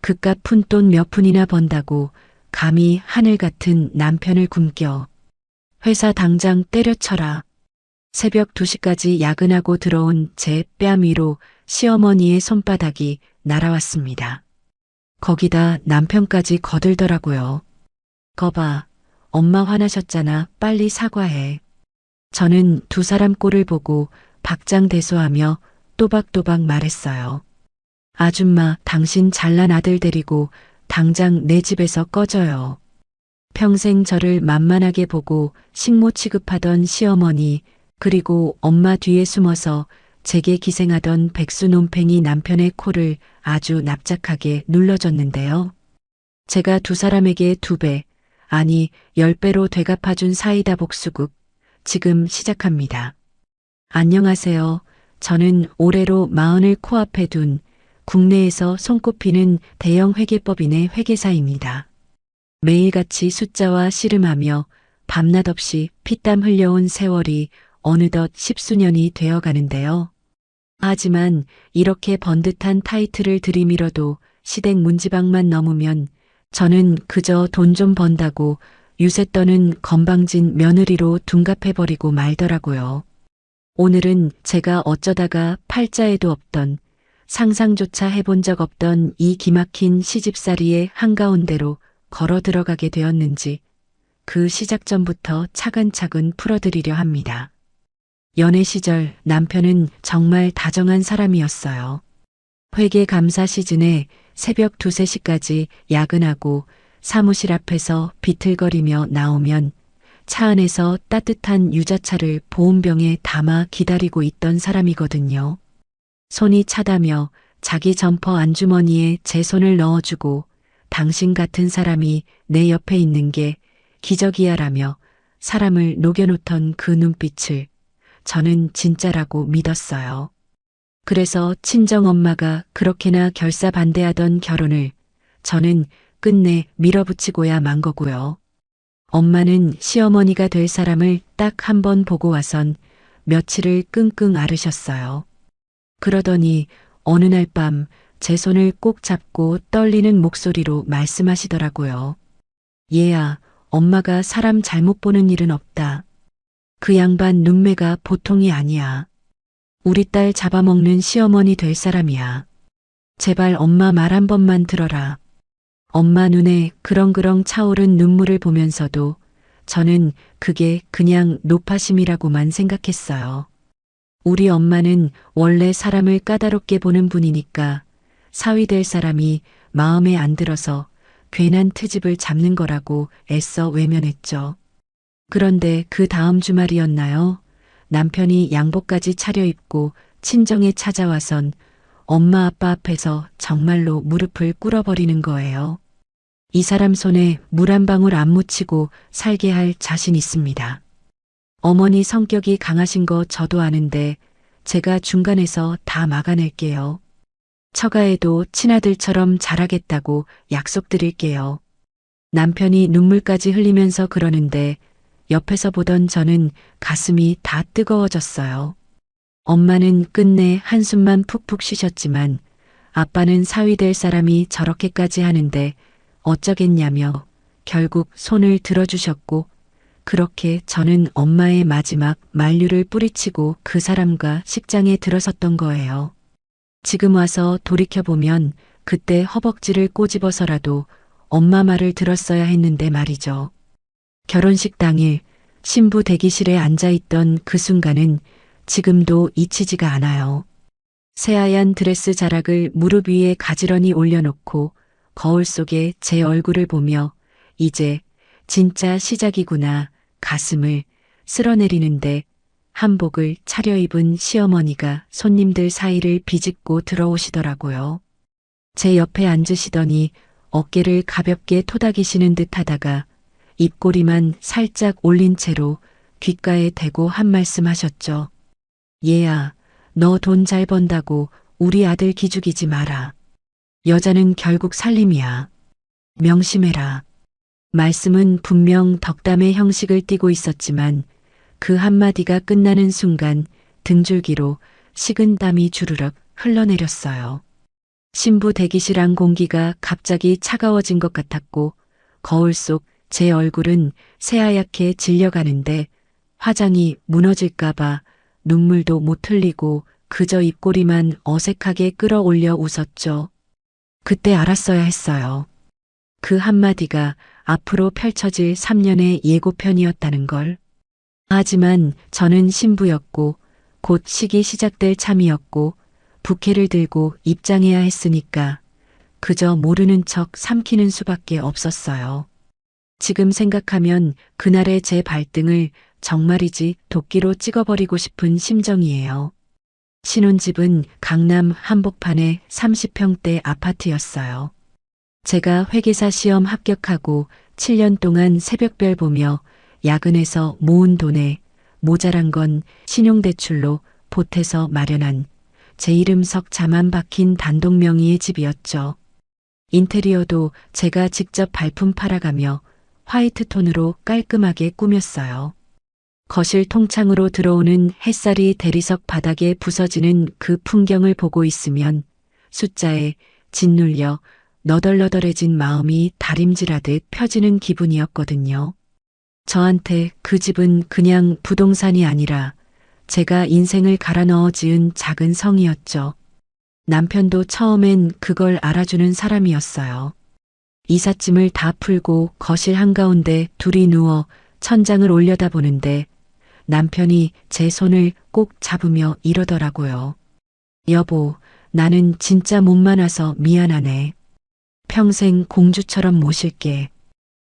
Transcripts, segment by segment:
그깟 푼돈 몇 푼이나 번다고 감히 하늘 같은 남편을 굶겨. 회사 당장 때려쳐라. 새벽 2시까지 야근하고 들어온 제 뺨 위로 시어머니의 손바닥이 날아왔습니다. 거기다 남편까지 거들더라고요. 거봐, 엄마 화나셨잖아. 빨리 사과해. 저는 두 사람 꼴을 보고 박장대소하며 또박또박 말했어요. 아줌마, 당신 잘난 아들 데리고 당장 내 집에서 꺼져요. 평생 저를 만만하게 보고 식모 취급하던 시어머니, 그리고 엄마 뒤에 숨어서 제게 기생하던 백수논팽이 남편의 코를 아주 납작하게 눌러줬는데요. 제가 두 사람에게 2배, 아니 10배로 되갚아준 사이다 복수국, 지금 시작합니다. 안녕하세요. 저는 올해로 40을 코앞에 둔 국내에서 손꼽히는 대형 회계법인의 회계사입니다. 매일같이 숫자와 씨름하며 밤낮 없이 피땀 흘려온 세월이 어느덧 10수년이 되어 가는데요. 하지만 이렇게 번듯한 타이틀을 들이밀어도 시댁 문지방만 넘으면 저는 그저 돈 좀 번다고 유세 떠는 건방진 며느리로 둔갑해버리고 말더라고요. 오늘은 제가 어쩌다가 팔자에도 없던, 상상조차 해본 적 없던 이 기막힌 시집살이의 한가운데로 걸어 들어가게 되었는지 그 시작 전부터 차근차근 풀어드리려 합니다. 연애 시절 남편은 정말 다정한 사람이었어요. 회계 감사 시즌에 새벽 2, 3시까지 야근하고 사무실 앞에서 비틀거리며 나오면 차 안에서 따뜻한 유자차를 보온병에 담아 기다리고 있던 사람이거든요. 손이 차다며 자기 점퍼 안주머니에 제 손을 넣어주고 당신 같은 사람이 내 옆에 있는 게 기적이야라며 사람을 녹여놓던 그 눈빛을 저는 진짜라고 믿었어요. 그래서 친정엄마가 그렇게나 결사반대하던 결혼을 저는 끝내 밀어붙이고야 만 거고요. 엄마는 시어머니가 될 사람을 딱 한 번 보고 와선 며칠을 끙끙 앓으셨어요. 그러더니 어느 날 밤 제 손을 꼭 잡고 떨리는 목소리로 말씀하시더라고요. 얘야, 엄마가 사람 잘못 보는 일은 없다. 그 양반 눈매가 보통이 아니야. 우리 딸 잡아먹는 시어머니 될 사람이야. 제발 엄마 말 한 번만 들어라. 엄마 눈에 그렁그렁 차오른 눈물을 보면서도 저는 그게 그냥 노파심이라고만 생각했어요. 우리 엄마는 원래 사람을 까다롭게 보는 분이니까 사위 될 사람이 마음에 안 들어서 괜한 트집을 잡는 거라고 애써 외면했죠. 그런데 그 다음 주말이었나요? 남편이 양복까지 차려입고 친정에 찾아와선 엄마 아빠 앞에서 정말로 무릎을 꿇어버리는 거예요. 이 사람 손에 물 한 방울 안 묻히고 살게 할 자신 있습니다. 어머니 성격이 강하신 거 저도 아는데 제가 중간에서 다 막아낼게요. 처가에도 친아들처럼 잘하겠다고 약속드릴게요. 남편이 눈물까지 흘리면서 그러는데 옆에서 보던 저는 가슴이 다 뜨거워졌어요. 엄마는 끝내 한숨만 푹푹 쉬셨지만 아빠는 사위 될 사람이 저렇게까지 하는데 어쩌겠냐며 결국 손을 들어주셨고 그렇게 저는 엄마의 마지막 만류를 뿌리치고 그 사람과 식장에 들어섰던 거예요. 지금 와서 돌이켜보면 그때 허벅지를 꼬집어서라도 엄마 말을 들었어야 했는데 말이죠. 결혼식 당일 신부 대기실에 앉아있던 그 순간은 지금도 잊히지가 않아요. 새하얀 드레스 자락을 무릎 위에 가지런히 올려놓고 거울 속에 제 얼굴을 보며 이제 진짜 시작이구나 가슴을 쓸어내리는데 한복을 차려입은 시어머니가 손님들 사이를 비집고 들어오시더라고요. 제 옆에 앉으시더니 어깨를 가볍게 토닥이시는 듯 하다가 입꼬리만 살짝 올린 채로 귓가에 대고 한 말씀 하셨죠. 얘야, 너 돈 잘 번다고 우리 아들 기죽이지 마라. 여자는 결국 살림이야. 명심해라. 말씀은 분명 덕담의 형식을 띠고 있었지만 그 한마디가 끝나는 순간 등줄기로 식은 땀이 주르륵 흘러내렸어요. 신부 대기실 안 공기가 갑자기 차가워진 것 같았고 거울 속 제 얼굴은 새하얗게 질려가는데 화장이 무너질까봐 눈물도 못 흘리고 그저 입꼬리만 어색하게 끌어올려 웃었죠. 그때 알았어야 했어요. 그 한마디가 앞으로 펼쳐질 3년의 예고편이었다는 걸. 하지만 저는 신부였고 곧 식이 시작될 참이었고 부케를 들고 입장해야 했으니까 그저 모르는 척 삼키는 수밖에 없었어요. 지금 생각하면 그날의 제 발등을 정말이지 도끼로 찍어버리고 싶은 심정이에요. 신혼집은 강남 한복판의 30평대 아파트였어요. 제가 회계사 시험 합격하고 7년 동안 새벽별 보며 야근해서 모은 돈에 모자란 건 신용대출로 보태서 마련한 제 이름 석자만 박힌 단독 명의의 집이었죠. 인테리어도 제가 직접 발품 팔아가며 화이트 톤으로 깔끔하게 꾸몄어요. 거실 통창으로 들어오는 햇살이 대리석 바닥에 부서지는 그 풍경을 보고 있으면 숫자에 짓눌려 너덜너덜해진 마음이 다림질하듯 펴지는 기분이었거든요. 저한테 그 집은 그냥 부동산이 아니라 제가 인생을 갈아 넣어 지은 작은 성이었죠. 남편도 처음엔 그걸 알아주는 사람이었어요. 이삿짐을 다 풀고 거실 한가운데 둘이 누워 천장을 올려다보는데 남편이 제 손을 꼭 잡으며 이러더라고요. 여보, 나는 진짜 몸만 와서 미안하네. 평생 공주처럼 모실게.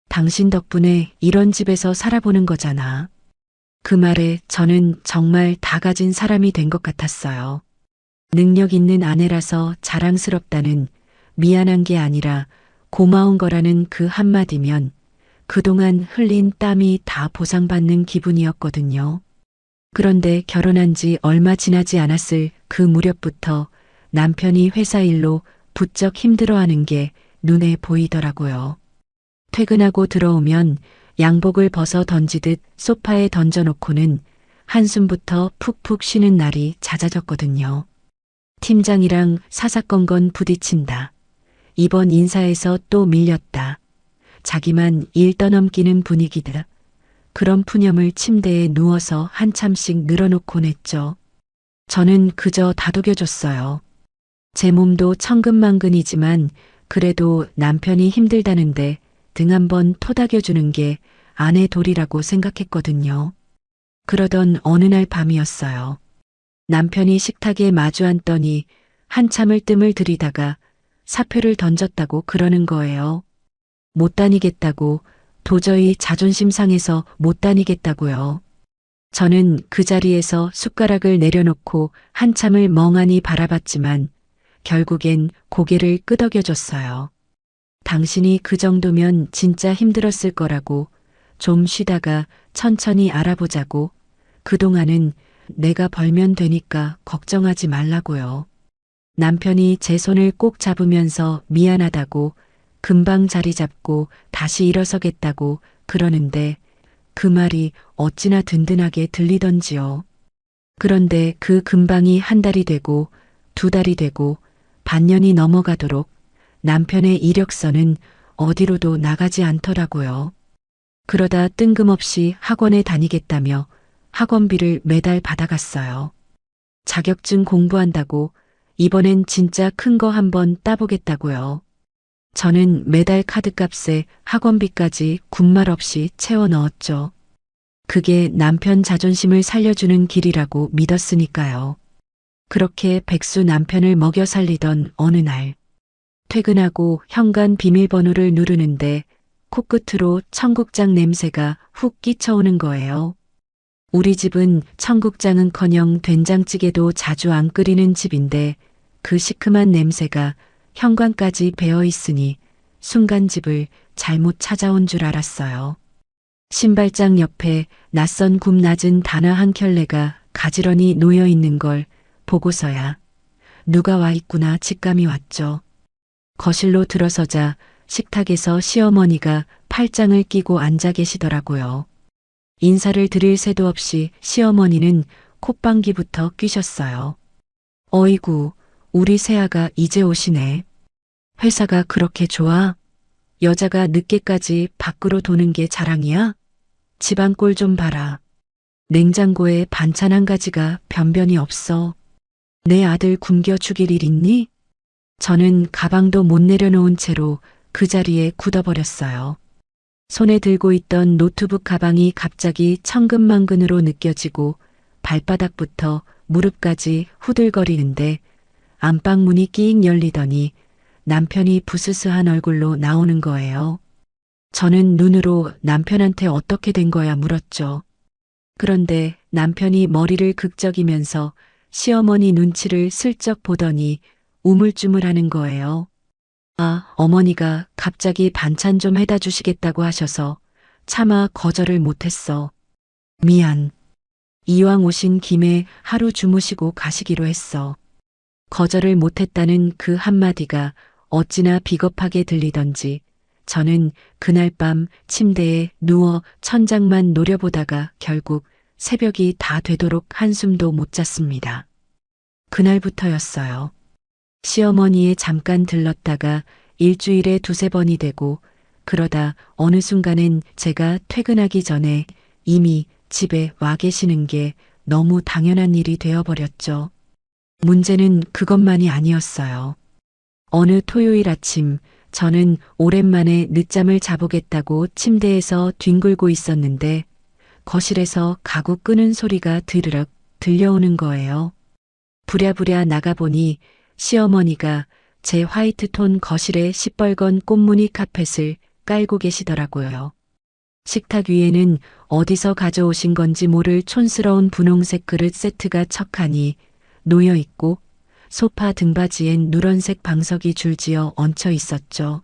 당신 덕분에 이런 집에서 살아보는 거잖아. 그 말에 저는 정말 다 가진 사람이 된 것 같았어요. 능력 있는 아내라서 자랑스럽다는 미안한 게 아니라 고마운 거라는 그 한마디면 그동안 흘린 땀이 다 보상받는 기분이었거든요. 그런데 결혼한 지 얼마 지나지 않았을 그 무렵부터 남편이 회사 일로 부쩍 힘들어하는 게 눈에 보이더라고요. 퇴근하고 들어오면 양복을 벗어 던지듯 소파에 던져놓고는 한숨부터 푹푹 쉬는 날이 잦아졌거든요. 팀장이랑 사사건건 부딪힌다. 이번 인사에서 또 밀렸다. 자기만 일 떠넘기는 분위기다. 그런 푸념을 침대에 누워서 한참씩 늘어놓곤 했죠. 저는 그저 다독여줬어요. 제 몸도 천근만근이지만 그래도 남편이 힘들다는데 등 한번 토닥여주는 게 아내 도리라고 생각했거든요. 그러던 어느 날 밤이었어요. 남편이 식탁에 마주 앉더니 한참을 뜸을 들이다가 사표를 던졌다고 그러는 거예요. 못 다니겠다고, 도저히 자존심 상해서 못 다니겠다고요. 저는 그 자리에서 숟가락을 내려놓고 한참을 멍하니 바라봤지만 결국엔 고개를 끄덕여줬어요. 당신이 그 정도면 진짜 힘들었을 거라고, 좀 쉬다가 천천히 알아보자고, 그동안은 내가 벌면 되니까 걱정하지 말라고요. 남편이 제 손을 꼭 잡으면서 미안하다고, 금방 자리 잡고 다시 일어서겠다고 그러는데 그 말이 어찌나 든든하게 들리던지요. 그런데 그 금방이 한 달이 되고 두 달이 되고 반년이 넘어가도록 남편의 이력서는 어디로도 나가지 않더라고요. 그러다 뜬금없이 학원에 다니겠다며 학원비를 매달 받아갔어요. 자격증 공부한다고 이번엔 진짜 큰 거 한번 따보겠다고요. 저는 매달 카드값에 학원비까지 군말 없이 채워 넣었죠. 그게 남편 자존심을 살려주는 길이라고 믿었으니까요. 그렇게 백수 남편을 먹여 살리던 어느 날, 퇴근하고 현관 비밀번호를 누르는데 코끝으로 청국장 냄새가 훅 끼쳐오는 거예요. 우리 집은 청국장은커녕 된장찌개도 자주 안 끓이는 집인데 그 시큼한 냄새가 현관까지 배어 있으니 순간 집을 잘못 찾아온 줄 알았어요. 신발장 옆에 낯선 굽 낮은 단화 한 켤레가 가지런히 놓여 있는 걸 보고서야 누가 와 있구나 직감이 왔죠. 거실로 들어서자 식탁에서 시어머니가 팔짱을 끼고 앉아 계시더라고요. 인사를 드릴 새도 없이 시어머니는 콧방귀부터 뀌셨어요. 어이구, 우리 새아가 이제 오시네. 회사가 그렇게 좋아? 여자가 늦게까지 밖으로 도는 게 자랑이야? 집안 꼴 좀 봐라. 냉장고에 반찬 한 가지가 변변히 없어. 내 아들 굶겨 죽일 일 있니? 저는 가방도 못 내려놓은 채로 그 자리에 굳어버렸어요. 손에 들고 있던 노트북 가방이 갑자기 천근만근으로 느껴지고 발바닥부터 무릎까지 후들거리는데 안방문이 끼익 열리더니 남편이 부스스한 얼굴로 나오는 거예요. 저는 눈으로 남편한테 어떻게 된 거야 물었죠. 그런데 남편이 머리를 극적이면서 시어머니 눈치를 슬쩍 보더니 우물쭈물하는 거예요. 아, 어머니가 갑자기 반찬 좀 해다 주시겠다고 하셔서 차마 거절을 못했어. 미안. 이왕 오신 김에 하루 주무시고 가시기로 했어. 거절을 못했다는 그 한마디가 어찌나 비겁하게 들리던지 저는 그날 밤 침대에 누워 천장만 노려보다가 결국 새벽이 다 되도록 한숨도 못 잤습니다. 그날부터였어요. 시어머니에 잠깐 들렀다가 일주일에 두세 번이 되고 그러다 어느 순간엔 제가 퇴근하기 전에 이미 집에 와 계시는 게 너무 당연한 일이 되어버렸죠. 문제는 그것만이 아니었어요. 어느 토요일 아침 저는 오랜만에 늦잠을 자보겠다고 침대에서 뒹굴고 있었는데 거실에서 가구 끄는 소리가 드르륵 들려오는 거예요. 부랴부랴 나가보니 시어머니가 제 화이트톤 거실에 시뻘건 꽃무늬 카펫을 깔고 계시더라고요. 식탁 위에는 어디서 가져오신 건지 모를 촌스러운 분홍색 그릇 세트가 척하니 놓여 있고 소파 등받이엔 누런색 방석이 줄지어 얹혀 있었죠.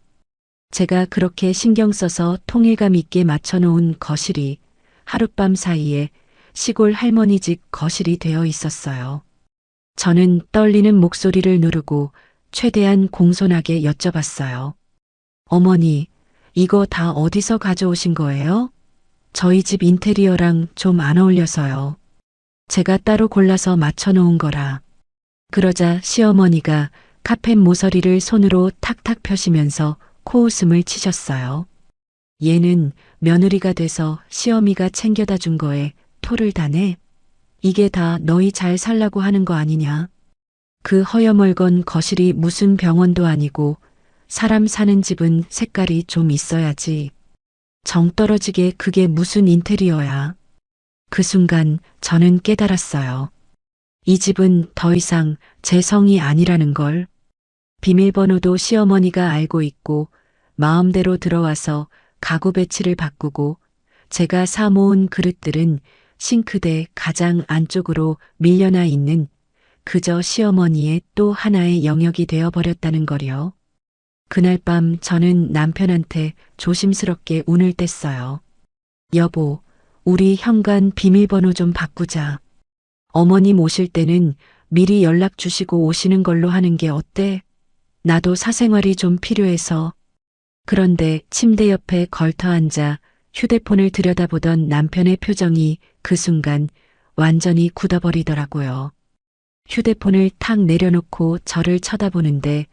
제가 그렇게 신경 써서 통일감 있게 맞춰놓은 거실이 하룻밤 사이에 시골 할머니 집 거실이 되어 있었어요. 저는 떨리는 목소리를 누르고 최대한 공손하게 여쭤봤어요. 어머니, 이거 다 어디서 가져오신 거예요? 저희 집 인테리어랑 좀 안 어울려서요. 제가 따로 골라서 맞춰놓은 거라. 그러자 시어머니가 카펫 모서리를 손으로 탁탁 펴시면서 코웃음을 치셨어요. 얘는 며느리가 돼서 시어미가 챙겨다 준 거에 토를 다네. 이게 다 너희 잘 살라고 하는 거 아니냐. 그 허여멀건 거실이 무슨 병원도 아니고 사람 사는 집은 색깔이 좀 있어야지. 정 떨어지게 그게 무슨 인테리어야. 그 순간 저는 깨달았어요. 이 집은 더 이상 제 성이 아니라는 걸. 비밀번호도 시어머니가 알고 있고 마음대로 들어와서 가구 배치를 바꾸고 제가 사 모은 그릇들은 싱크대 가장 안쪽으로 밀려나 있는 그저 시어머니의 또 하나의 영역이 되어버렸다는 거요. 그날 밤 저는 남편한테 조심스럽게 운을 뗐어요. 여보, 우리 현관 비밀번호 좀 바꾸자. 어머님 오실 때는 미리 연락 주시고 오시는 걸로 하는 게 어때? 나도 사생활이 좀 필요해서. 그런데 침대 옆에 걸터 앉아 휴대폰을 들여다보던 남편의 표정이 그 순간 완전히 굳어버리더라고요. 휴대폰을 탁 내려놓고 저를 쳐다보는데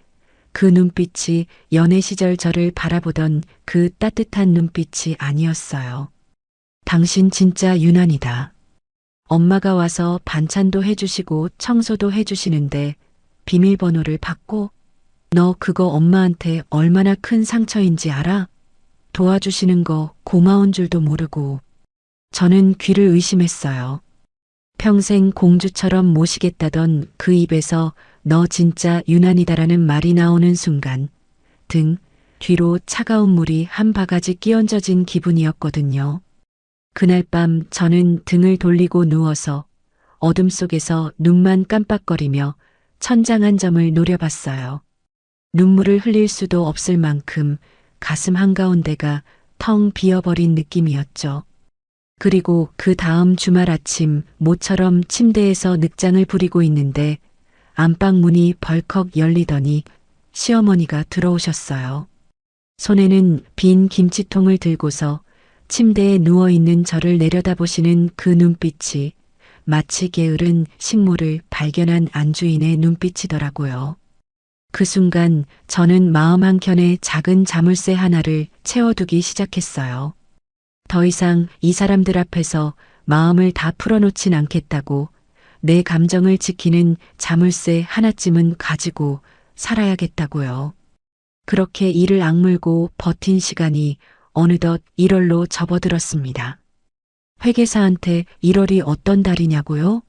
그 눈빛이 연애 시절 저를 바라보던 그 따뜻한 눈빛이 아니었어요. 당신 진짜 유난이다. 엄마가 와서 반찬도 해주시고 청소도 해주시는데 비밀번호를 바꿔? 너 그거 엄마한테 얼마나 큰 상처인지 알아? 도와주시는 거 고마운 줄도 모르고. 저는 귀를 의심했어요. 평생 공주처럼 모시겠다던 그 입에서 너 진짜 유난이다라는 말이 나오는 순간 등 뒤로 차가운 물이 한 바가지 끼얹어진 기분이었거든요. 그날 밤 저는 등을 돌리고 누워서 어둠 속에서 눈만 깜빡거리며 천장 한 점을 노려봤어요. 눈물을 흘릴 수도 없을 만큼 가슴 한가운데가 텅 비어버린 느낌이었죠. 그리고 그 다음 주말 아침 모처럼 침대에서 늑장을 부리고 있는데 안방 문이 벌컥 열리더니 시어머니가 들어오셨어요. 손에는 빈 김치통을 들고서 침대에 누워있는 저를 내려다보시는 그 눈빛이 마치 게으른 식물을 발견한 안주인의 눈빛이더라고요. 그 순간 저는 마음 한켠에 작은 자물쇠 하나를 채워두기 시작했어요. 더 이상 이 사람들 앞에서 마음을 다 풀어놓진 않겠다고, 내 감정을 지키는 자물쇠 하나쯤은 가지고 살아야겠다고요. 그렇게 이를 악물고 버틴 시간이 어느덧 1월로 접어들었습니다. 회계사한테 1월이 어떤 달이냐고요?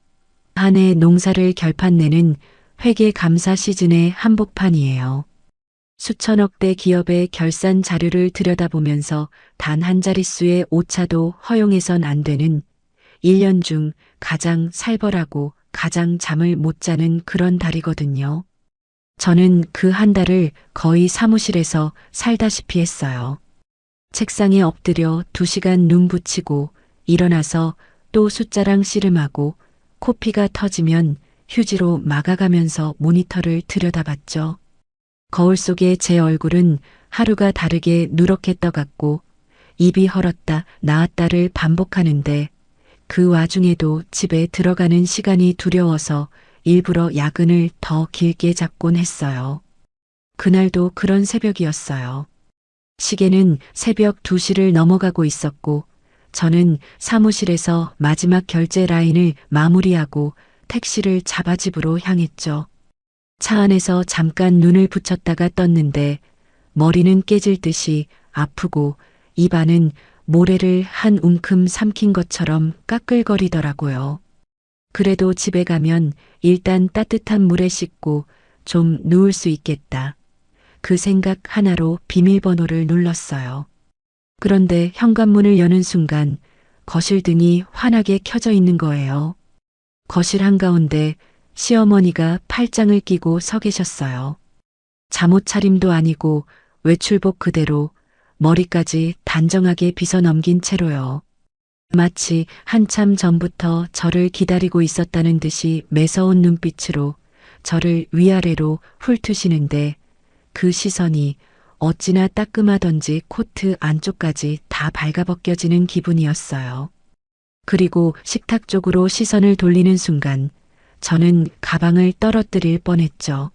한 해 농사를 결판내는 회계 감사 시즌의 한복판이에요. 수천억 대 기업의 결산 자료를 들여다보면서 단 한 자릿수의 오차도 허용해선 안 되는 1년 중 가장 살벌하고 가장 잠을 못 자는 그런 달이거든요. 저는 그 한 달을 거의 사무실에서 살다시피 했어요. 책상에 엎드려 2시간 눈 붙이고 일어나서 또 숫자랑 씨름하고 코피가 터지면 휴지로 막아가면서 모니터를 들여다봤죠. 거울 속의 제 얼굴은 하루가 다르게 누렇게 떠갔고 입이 헐었다 나았다를 반복하는데 그 와중에도 집에 들어가는 시간이 두려워서 일부러 야근을 더 길게 잡곤 했어요. 그날도 그런 새벽이었어요. 시계는 새벽 2시를 넘어가고 있었고 저는 사무실에서 마지막 결제 라인을 마무리하고 택시를 잡아 집으로 향했죠. 차 안에서 잠깐 눈을 붙였다가 떴는데 머리는 깨질 듯이 아프고 입안은 모래를 한 움큼 삼킨 것처럼 까끌거리더라고요. 그래도 집에 가면 일단 따뜻한 물에 씻고 좀 누울 수 있겠다. 그 생각 하나로 비밀번호를 눌렀어요. 그런데 현관문을 여는 순간 거실 등이 환하게 켜져 있는 거예요. 거실 한가운데 시어머니가 팔짱을 끼고 서 계셨어요. 잠옷 차림도 아니고 외출복 그대로 머리까지 단정하게 빗어 넘긴 채로요. 마치 한참 전부터 저를 기다리고 있었다는 듯이 매서운 눈빛으로 저를 위아래로 훑으시는데 그 시선이 어찌나 따끔하던지 코트 안쪽까지 다 발가벗겨지는 기분이었어요. 그리고 식탁 쪽으로 시선을 돌리는 순간 저는 가방을 떨어뜨릴 뻔했죠.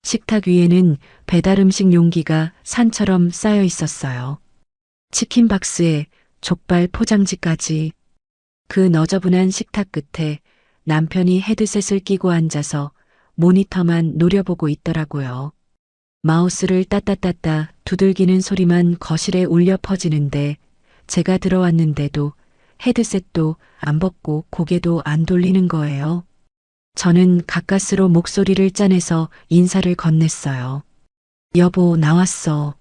식탁 위에는 배달 음식 용기가 산처럼 쌓여 있었어요. 치킨 박스에 족발 포장지까지. 그 너저분한 식탁 끝에 남편이 헤드셋을 끼고 앉아서 모니터만 노려보고 있더라고요. 마우스를 따따따따 두들기는 소리만 거실에 울려 퍼지는데 제가 들어왔는데도 헤드셋도 안 벗고 고개도 안 돌리는 거예요. 저는 가까스로 목소리를 짜내서 인사를 건넸어요. 여보, 나왔어.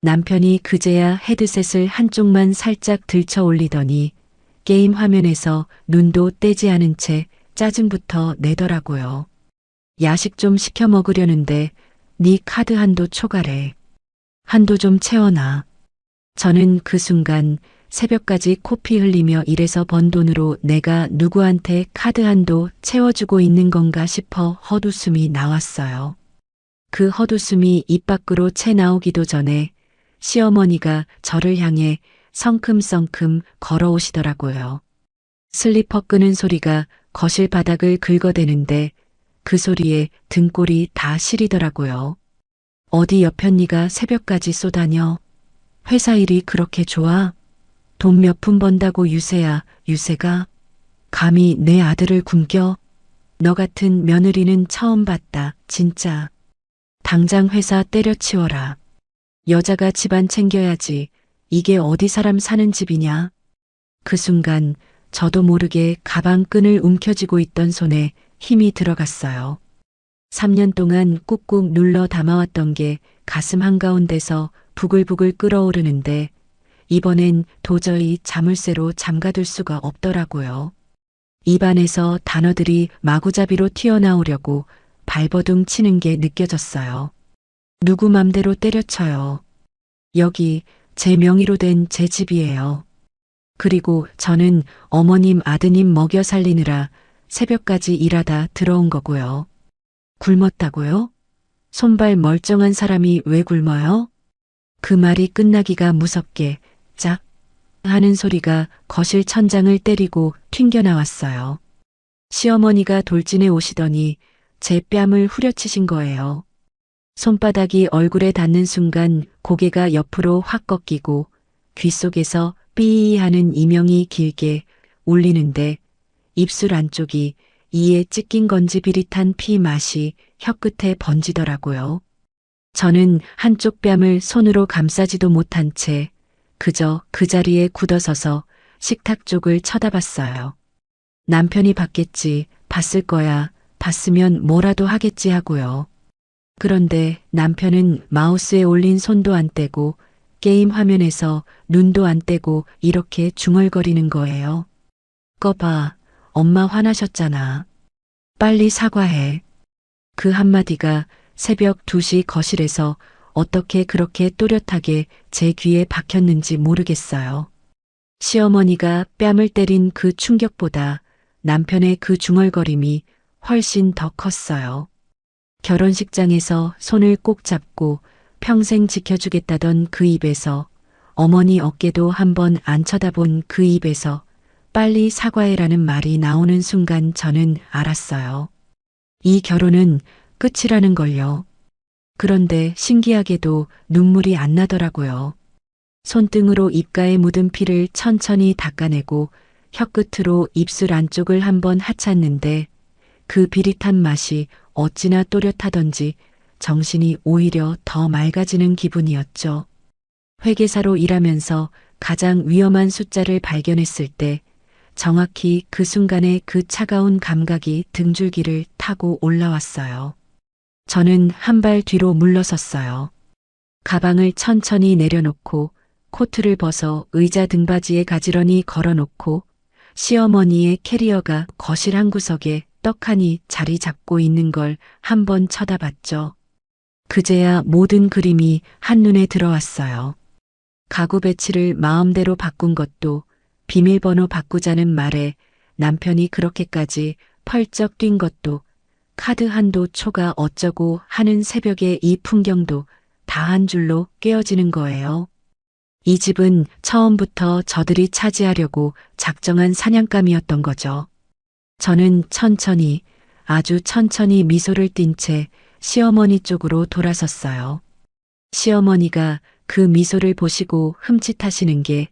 남편이 그제야 헤드셋을 한쪽만 살짝 들쳐 올리더니 게임 화면에서 눈도 떼지 않은 채 짜증부터 내더라고요. 야식 좀 시켜 먹으려는데 네 카드 한도 초과래. 한도 좀 채워놔. 저는 그 순간 새벽까지 코피 흘리며 일해서 번 돈으로 내가 누구한테 카드 한도 채워주고 있는 건가 싶어 헛웃음이 나왔어요. 그 헛웃음이 입 밖으로 채 나오기도 전에 시어머니가 저를 향해 성큼성큼 걸어오시더라고요. 슬리퍼 끄는 소리가 거실 바닥을 긁어대는데 그 소리에 등골이 다 시리더라고요. 어디 여편니가 새벽까지 쏘다녀. 회사 일이 그렇게 좋아? 돈 몇 푼 번다고 유세야, 유세가? 감히 내 아들을 굶겨? 너 같은 며느리는 처음 봤다, 진짜. 당장 회사 때려치워라. 여자가 집안 챙겨야지. 이게 어디 사람 사는 집이냐? 그 순간 저도 모르게 가방 끈을 움켜쥐고 있던 손에 힘이 들어갔어요. 3년 동안 꾹꾹 눌러 담아왔던 게 가슴 한가운데서 부글부글 끓어오르는데 이번엔 도저히 자물쇠로 잠가둘 수가 없더라고요. 입안에서 단어들이 마구잡이로 튀어나오려고 발버둥 치는 게 느껴졌어요. 누구 맘대로 때려쳐요. 여기 제 명의로 된 제 집이에요. 그리고 저는 어머님 아드님 먹여 살리느라 새벽까지 일하다 들어온 거고요. 굶었다고요? 손발 멀쩡한 사람이 왜 굶어요? 그 말이 끝나기가 무섭게 짝 하는 소리가 거실 천장을 때리고 튕겨 나왔어요. 시어머니가 돌진해 오시더니 제 뺨을 후려치신 거예요. 손바닥이 얼굴에 닿는 순간 고개가 옆으로 확 꺾이고 귓속에서 삐 하는 이명이 길게 울리는데 입술 안쪽이 이에 찢긴 건지 비릿한 피 맛이 혀끝에 번지더라고요. 저는 한쪽 뺨을 손으로 감싸지도 못한 채 그저 그 자리에 굳어서서 식탁 쪽을 쳐다봤어요. 남편이 봤겠지, 봤을 거야, 봤으면 뭐라도 하겠지 하고요. 그런데 남편은 마우스에 올린 손도 안 떼고 게임 화면에서 눈도 안 떼고 이렇게 중얼거리는 거예요. 꺼봐, 엄마 화나셨잖아. 빨리 사과해. 그 한마디가 새벽 2시 거실에서 어떻게 그렇게 또렷하게 제 귀에 박혔는지 모르겠어요. 시어머니가 뺨을 때린 그 충격보다 남편의 그 중얼거림이 훨씬 더 컸어요. 결혼식장에서 손을 꼭 잡고 평생 지켜주겠다던 그 입에서, 어머니 어깨도 한번 안 쳐다본 그 입에서 빨리 사과해라는 말이 나오는 순간 저는 알았어요. 이 결혼은 끝이라는 걸요. 그런데 신기하게도 눈물이 안 나더라고요. 손등으로 입가에 묻은 피를 천천히 닦아내고 혀끝으로 입술 안쪽을 한번 하찼는데 그 비릿한 맛이 어찌나 또렷하던지 정신이 오히려 더 맑아지는 기분이었죠. 회계사로 일하면서 가장 위험한 숫자를 발견했을 때 정확히 그 순간에 그 차가운 감각이 등줄기를 타고 올라왔어요. 저는 한 발 뒤로 물러섰어요. 가방을 천천히 내려놓고 코트를 벗어 의자 등받이에 가지런히 걸어놓고 시어머니의 캐리어가 거실 한 구석에 떡하니 자리 잡고 있는 걸 한번 쳐다봤죠. 그제야 모든 그림이 한눈에 들어왔어요. 가구 배치를 마음대로 바꾼 것도 비밀번호 바꾸자는 말에 남편이 그렇게까지 펄쩍 뛴 것도 카드 한도 초가 어쩌고 하는 새벽의 이 풍경도 다 한 줄로 깨어지는 거예요. 이 집은 처음부터 저들이 차지하려고 작정한 사냥감이었던 거죠. 저는 천천히, 아주 천천히 미소를 띤 채 시어머니 쪽으로 돌아섰어요. 시어머니가 그 미소를 보시고 흠칫하시는 게,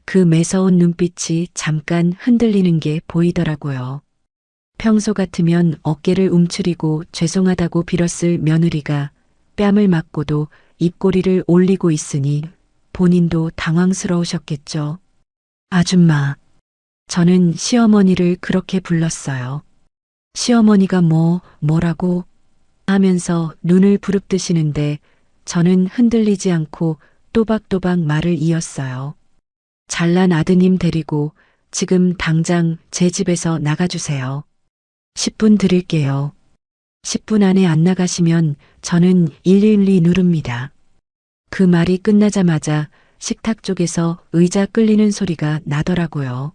그 매서운 눈빛이 잠깐 흔들리는 게 보이더라고요. 평소 같으면 어깨를 움츠리고 죄송하다고 빌었을 며느리가 뺨을 맞고도 입꼬리를 올리고 있으니 본인도 당황스러우셨겠죠. 아줌마. 저는 시어머니를 그렇게 불렀어요. 시어머니가 뭐라고 하면서 눈을 부릅뜨시는데 저는 흔들리지 않고 또박또박 말을 이었어요. 잘난 아드님 데리고 지금 당장 제 집에서 나가주세요. 10분 드릴게요. 10분 안에 안 나가시면 저는 112 누릅니다. 그 말이 끝나자마자 식탁 쪽에서 의자 끌리는 소리가 나더라고요.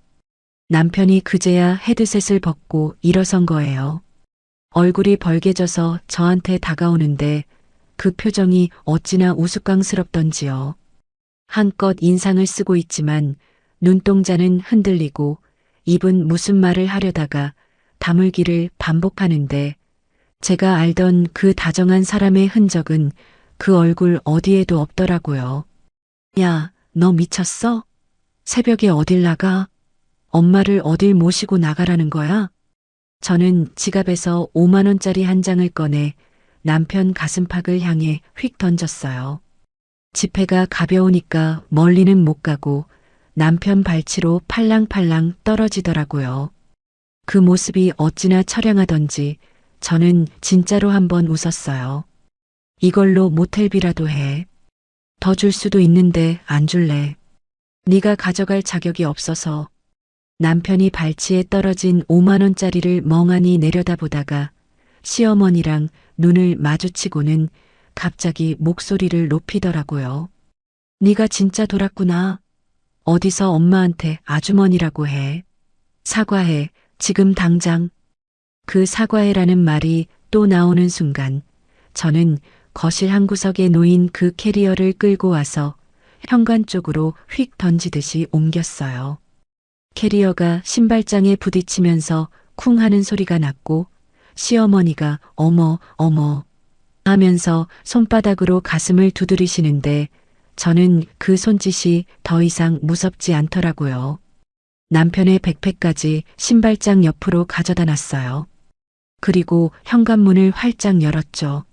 남편이 그제야 헤드셋을 벗고 일어선 거예요. 얼굴이 벌개져서 저한테 다가오는데 그 표정이 어찌나 우스꽝스럽던지요. 한껏 인상을 쓰고 있지만 눈동자는 흔들리고 입은 무슨 말을 하려다가 다물기를 반복하는데 제가 알던 그 다정한 사람의 흔적은 그 얼굴 어디에도 없더라고요. 야, 너 미쳤어? 새벽에 어딜 나가? 엄마를 어딜 모시고 나가라는 거야? 저는 지갑에서 5만 원짜리 한 장을 꺼내 남편 가슴팍을 향해 휙 던졌어요. 지폐가 가벼우니까 멀리는 못 가고 남편 발치로 팔랑팔랑 떨어지더라고요. 그 모습이 어찌나 처량하던지 저는 진짜로 한번 웃었어요. 이걸로 모텔비라도 해. 더 줄 수도 있는데 안 줄래. 네가 가져갈 자격이 없어서. 남편이 발치에 떨어진 5만 원짜리를 멍하니 내려다보다가 시어머니랑 눈을 마주치고는 갑자기 목소리를 높이더라고요. 네가 진짜 돌았구나. 어디서 엄마한테 아주머니라고 해. 사과해. 지금 당장. 그 사과해라는 말이 또 나오는 순간 저는 거실 한 구석에 놓인 그 캐리어를 끌고 와서 현관 쪽으로 휙 던지듯이 옮겼어요. 캐리어가 신발장에 부딪히면서 쿵 하는 소리가 났고 시어머니가 어머 어머 하면서 손바닥으로 가슴을 두드리시는데 저는 그 손짓이 더 이상 무섭지 않더라고요. 남편의 백팩까지 신발장 옆으로 가져다 놨어요. 그리고 현관문을 활짝 열었죠.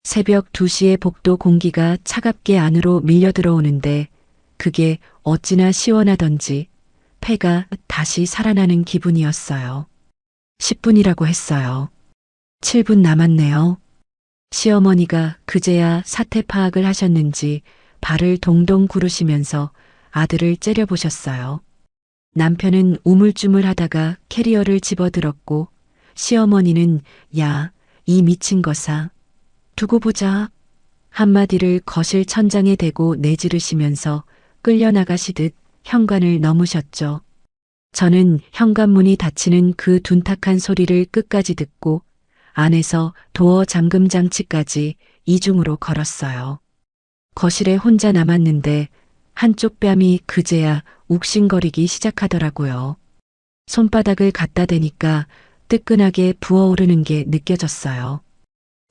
새벽 2시에 복도 공기가 차갑게 안으로 밀려 들어오는데 그게 어찌나 시원하던지 폐가 다시 살아나는 기분이었어요. 10분이라고 했어요. 7분 남았네요. 시어머니가 그제야 사태 파악을 하셨는지 발을 동동 구르시면서 아들을 째려보셨어요. 남편은 우물쭈물하다가 캐리어를 집어들었고 시어머니는 야, 이 미친 것아. 두고 보자. 한마디를 거실 천장에 대고 내지르시면서 끌려나가시듯 현관을 넘으셨죠. 저는 현관문이 닫히는 그 둔탁한 소리를 끝까지 듣고 안에서 도어 잠금 장치까지 이중으로 걸었어요. 거실에 혼자 남았는데 한쪽 뺨이 그제야 욱신거리기 시작하더라고요. 손바닥을 갖다 대니까 뜨끈하게 부어오르는 게 느껴졌어요.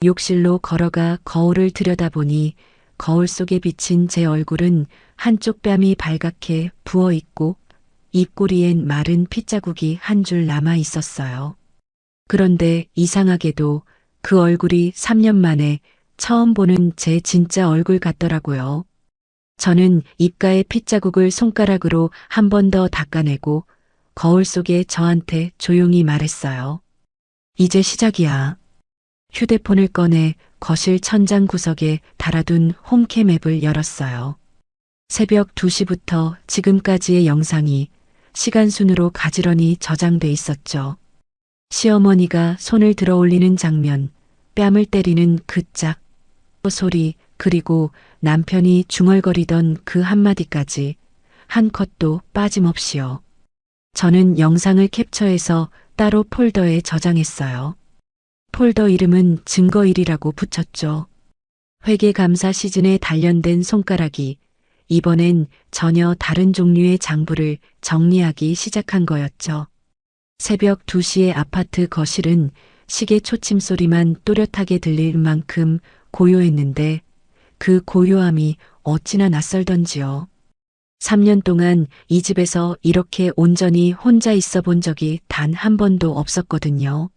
욕실로 걸어가 거울을 들여다보니 거울 속에 비친 제 얼굴은 한쪽 뺨이 발갛게 부어있고 입꼬리엔 마른 핏자국이 한 줄 남아 있었어요. 그런데 이상하게도 그 얼굴이 3년 만에 처음 보는 제 진짜 얼굴 같더라고요. 저는 입가의 핏자국을 손가락으로 한 번 더 닦아내고 거울 속에 저한테 조용히 말했어요. 이제 시작이야. 휴대폰을 꺼내 거실 천장 구석에 달아둔 홈캠 앱을 열었어요. 새벽 2시부터 지금까지의 영상이 시간순으로 가지런히 저장돼 있었죠. 시어머니가 손을 들어 올리는 장면, 뺨을 때리는 그 짝 소리, 그리고 남편이 중얼거리던 그 한마디까지 한 컷도 빠짐없이요. 저는 영상을 캡처해서 따로 폴더에 저장했어요. 폴더 이름은 증거1이라고 붙였죠. 회계감사 시즌에 단련된 손가락이 이번엔 전혀 다른 종류의 장부를 정리하기 시작한 거였죠. 새벽 2시의 아파트 거실은 시계 초침 소리만 또렷하게 들릴 만큼 고요했는데 그 고요함이 어찌나 낯설던지요. 3년 동안 이 집에서 이렇게 온전히 혼자 있어 본 적이 단 한 번도 없었거든요.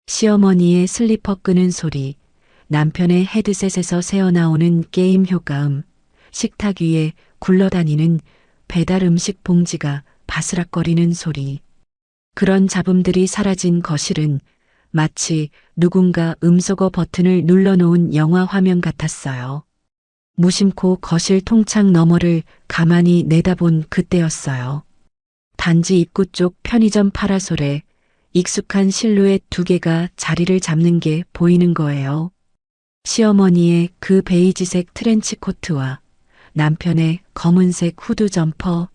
시어머니의 슬리퍼 끄는 소리, 남편의 헤드셋에서 새어나오는 게임 효과음, 식탁 위에 굴러다니는 배달 음식 봉지가 바스락거리는 소리. 그런 잡음들이 사라진 거실은 마치 누군가 음소거 버튼을 눌러놓은 영화 화면 같았어요. 무심코 거실 통창 너머를 가만히 내다본 그때였어요. 단지 입구 쪽 편의점 파라솔에 익숙한 실루엣 2개가 자리를 잡는 게 보이는 거예요. 시어머니의 그 베이지색 트렌치 코트와 남편의 검은색 후드 점퍼,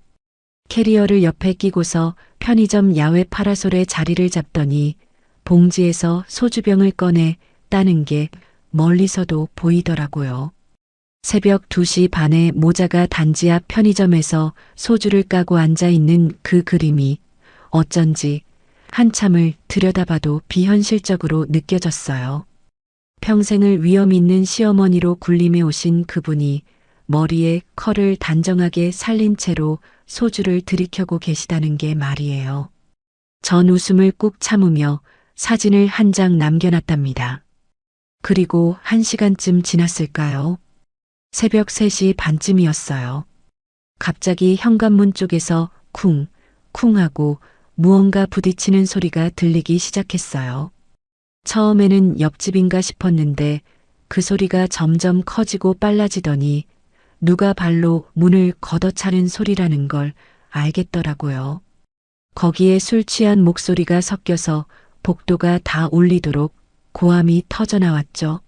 캐리어를 옆에 끼고서 편의점 야외 파라솔에 자리를 잡더니 봉지에서 소주병을 꺼내 따는 게 멀리서도 보이더라고요. 새벽 2시 반에 모자가 단지 앞 편의점에서 소주를 까고 앉아있는 그 그림이 어쩐지 한참을 들여다봐도 비현실적으로 느껴졌어요. 평생을 위험 있는 시어머니로 군림해 오신 그분이 머리에 컬을 단정하게 살린 채로 소주를 들이켜고 계시다는 게 말이에요. 전 웃음을 꾹 참으며 사진을 한 장 남겨놨답니다. 그리고 1시간쯤 지났을까요? 새벽 3시 반쯤이었어요. 갑자기 현관문 쪽에서 쿵, 쿵 하고 무언가 부딪히는 소리가 들리기 시작했어요. 처음에는 옆집인가 싶었는데 그 소리가 점점 커지고 빨라지더니 누가 발로 문을 걷어차는 소리라는 걸 알겠더라고요. 거기에 술 취한 목소리가 섞여서 복도가 다 울리도록 고함이 터져나왔죠.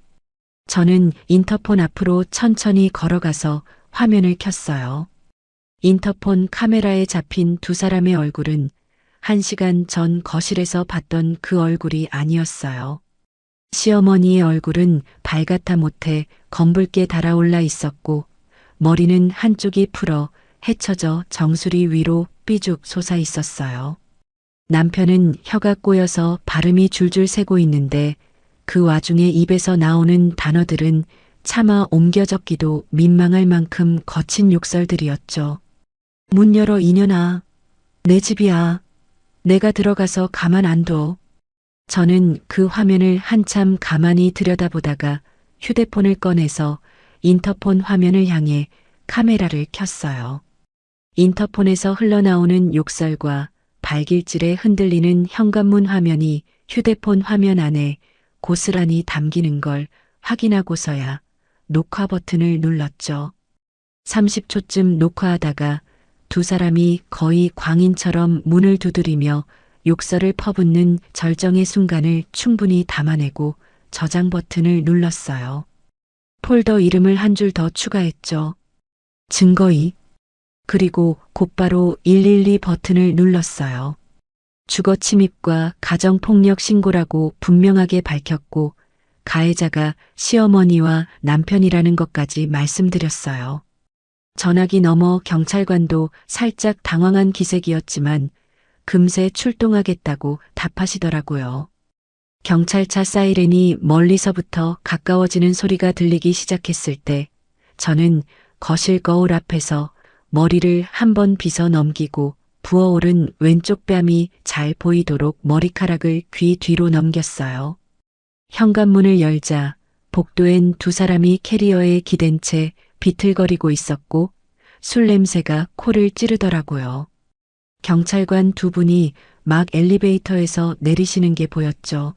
저는 인터폰 앞으로 천천히 걸어가서 화면을 켰어요. 인터폰 카메라에 잡힌 2사람의 얼굴은 1시간 전 거실에서 봤던 그 얼굴이 아니었어요. 시어머니의 얼굴은 발같아 못해 검붉게 달아올라 있었고 머리는 한쪽이 풀어 헤쳐져 정수리 위로 삐죽 솟아 있었어요. 남편은 혀가 꼬여서 발음이 줄줄 새고 있는데 그 와중에 입에서 나오는 단어들은 차마 옮겨 적기도 민망할 만큼 거친 욕설들이었죠. 문 열어 이년아. 내 집이야. 내가 들어가서 가만 안 둬. 저는 그 화면을 한참 가만히 들여다보다가 휴대폰을 꺼내서 인터폰 화면을 향해 카메라를 켰어요. 인터폰에서 흘러나오는 욕설과 발길질에 흔들리는 현관문 화면이 휴대폰 화면 안에 고스란히 담기는 걸 확인하고서야 녹화 버튼을 눌렀죠. 30초쯤 녹화하다가 두 사람이 거의 광인처럼 문을 두드리며 욕설을 퍼붓는 절정의 순간을 충분히 담아내고 저장 버튼을 눌렀어요. 폴더 이름을 한 줄 더 추가했죠. 증거이. 그리고 곧바로 112 버튼을 눌렀어요. 주거 침입과 가정폭력 신고라고 분명하게 밝혔고 가해자가 시어머니와 남편이라는 것까지 말씀드렸어요. 전화기 너머 경찰관도 살짝 당황한 기색이었지만 금세 출동하겠다고 답하시더라고요. 경찰차 사이렌이 멀리서부터 가까워지는 소리가 들리기 시작했을 때 저는 거실 거울 앞에서 머리를 한번 빗어 넘기고 부어오른 왼쪽 뺨이 잘 보이도록 머리카락을 귀 뒤로 넘겼어요. 현관문을 열자 복도엔 두 사람이 캐리어에 기댄 채 비틀거리고 있었고 술 냄새가 코를 찌르더라고요. 경찰관 두 분이 막 엘리베이터에서 내리시는 게 보였죠.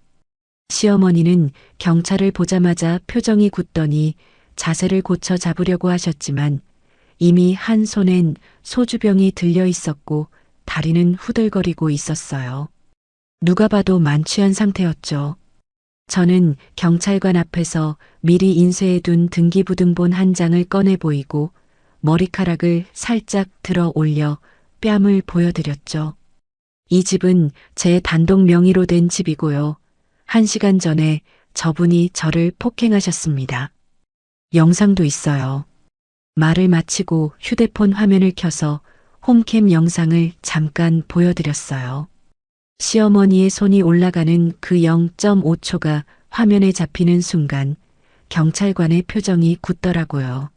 시어머니는 경찰을 보자마자 표정이 굳더니 자세를 고쳐 잡으려고 하셨지만 이미 한 손엔 소주병이 들려 있었고 다리는 후들거리고 있었어요. 누가 봐도 만취한 상태였죠. 저는 경찰관 앞에서 미리 인쇄해둔 등기부등본 한 장을 꺼내 보이고 머리카락을 살짝 들어 올려 뺨을 보여드렸죠. 이 집은 제 단독 명의로 된 집이고요. 1시간 전에 저분이 저를 폭행하셨습니다. 영상도 있어요. 말을 마치고 휴대폰 화면을 켜서 홈캠 영상을 잠깐 보여드렸어요. 시어머니의 손이 올라가는 그 0.5초가 화면에 잡히는 순간 경찰관의 표정이 굳더라고요.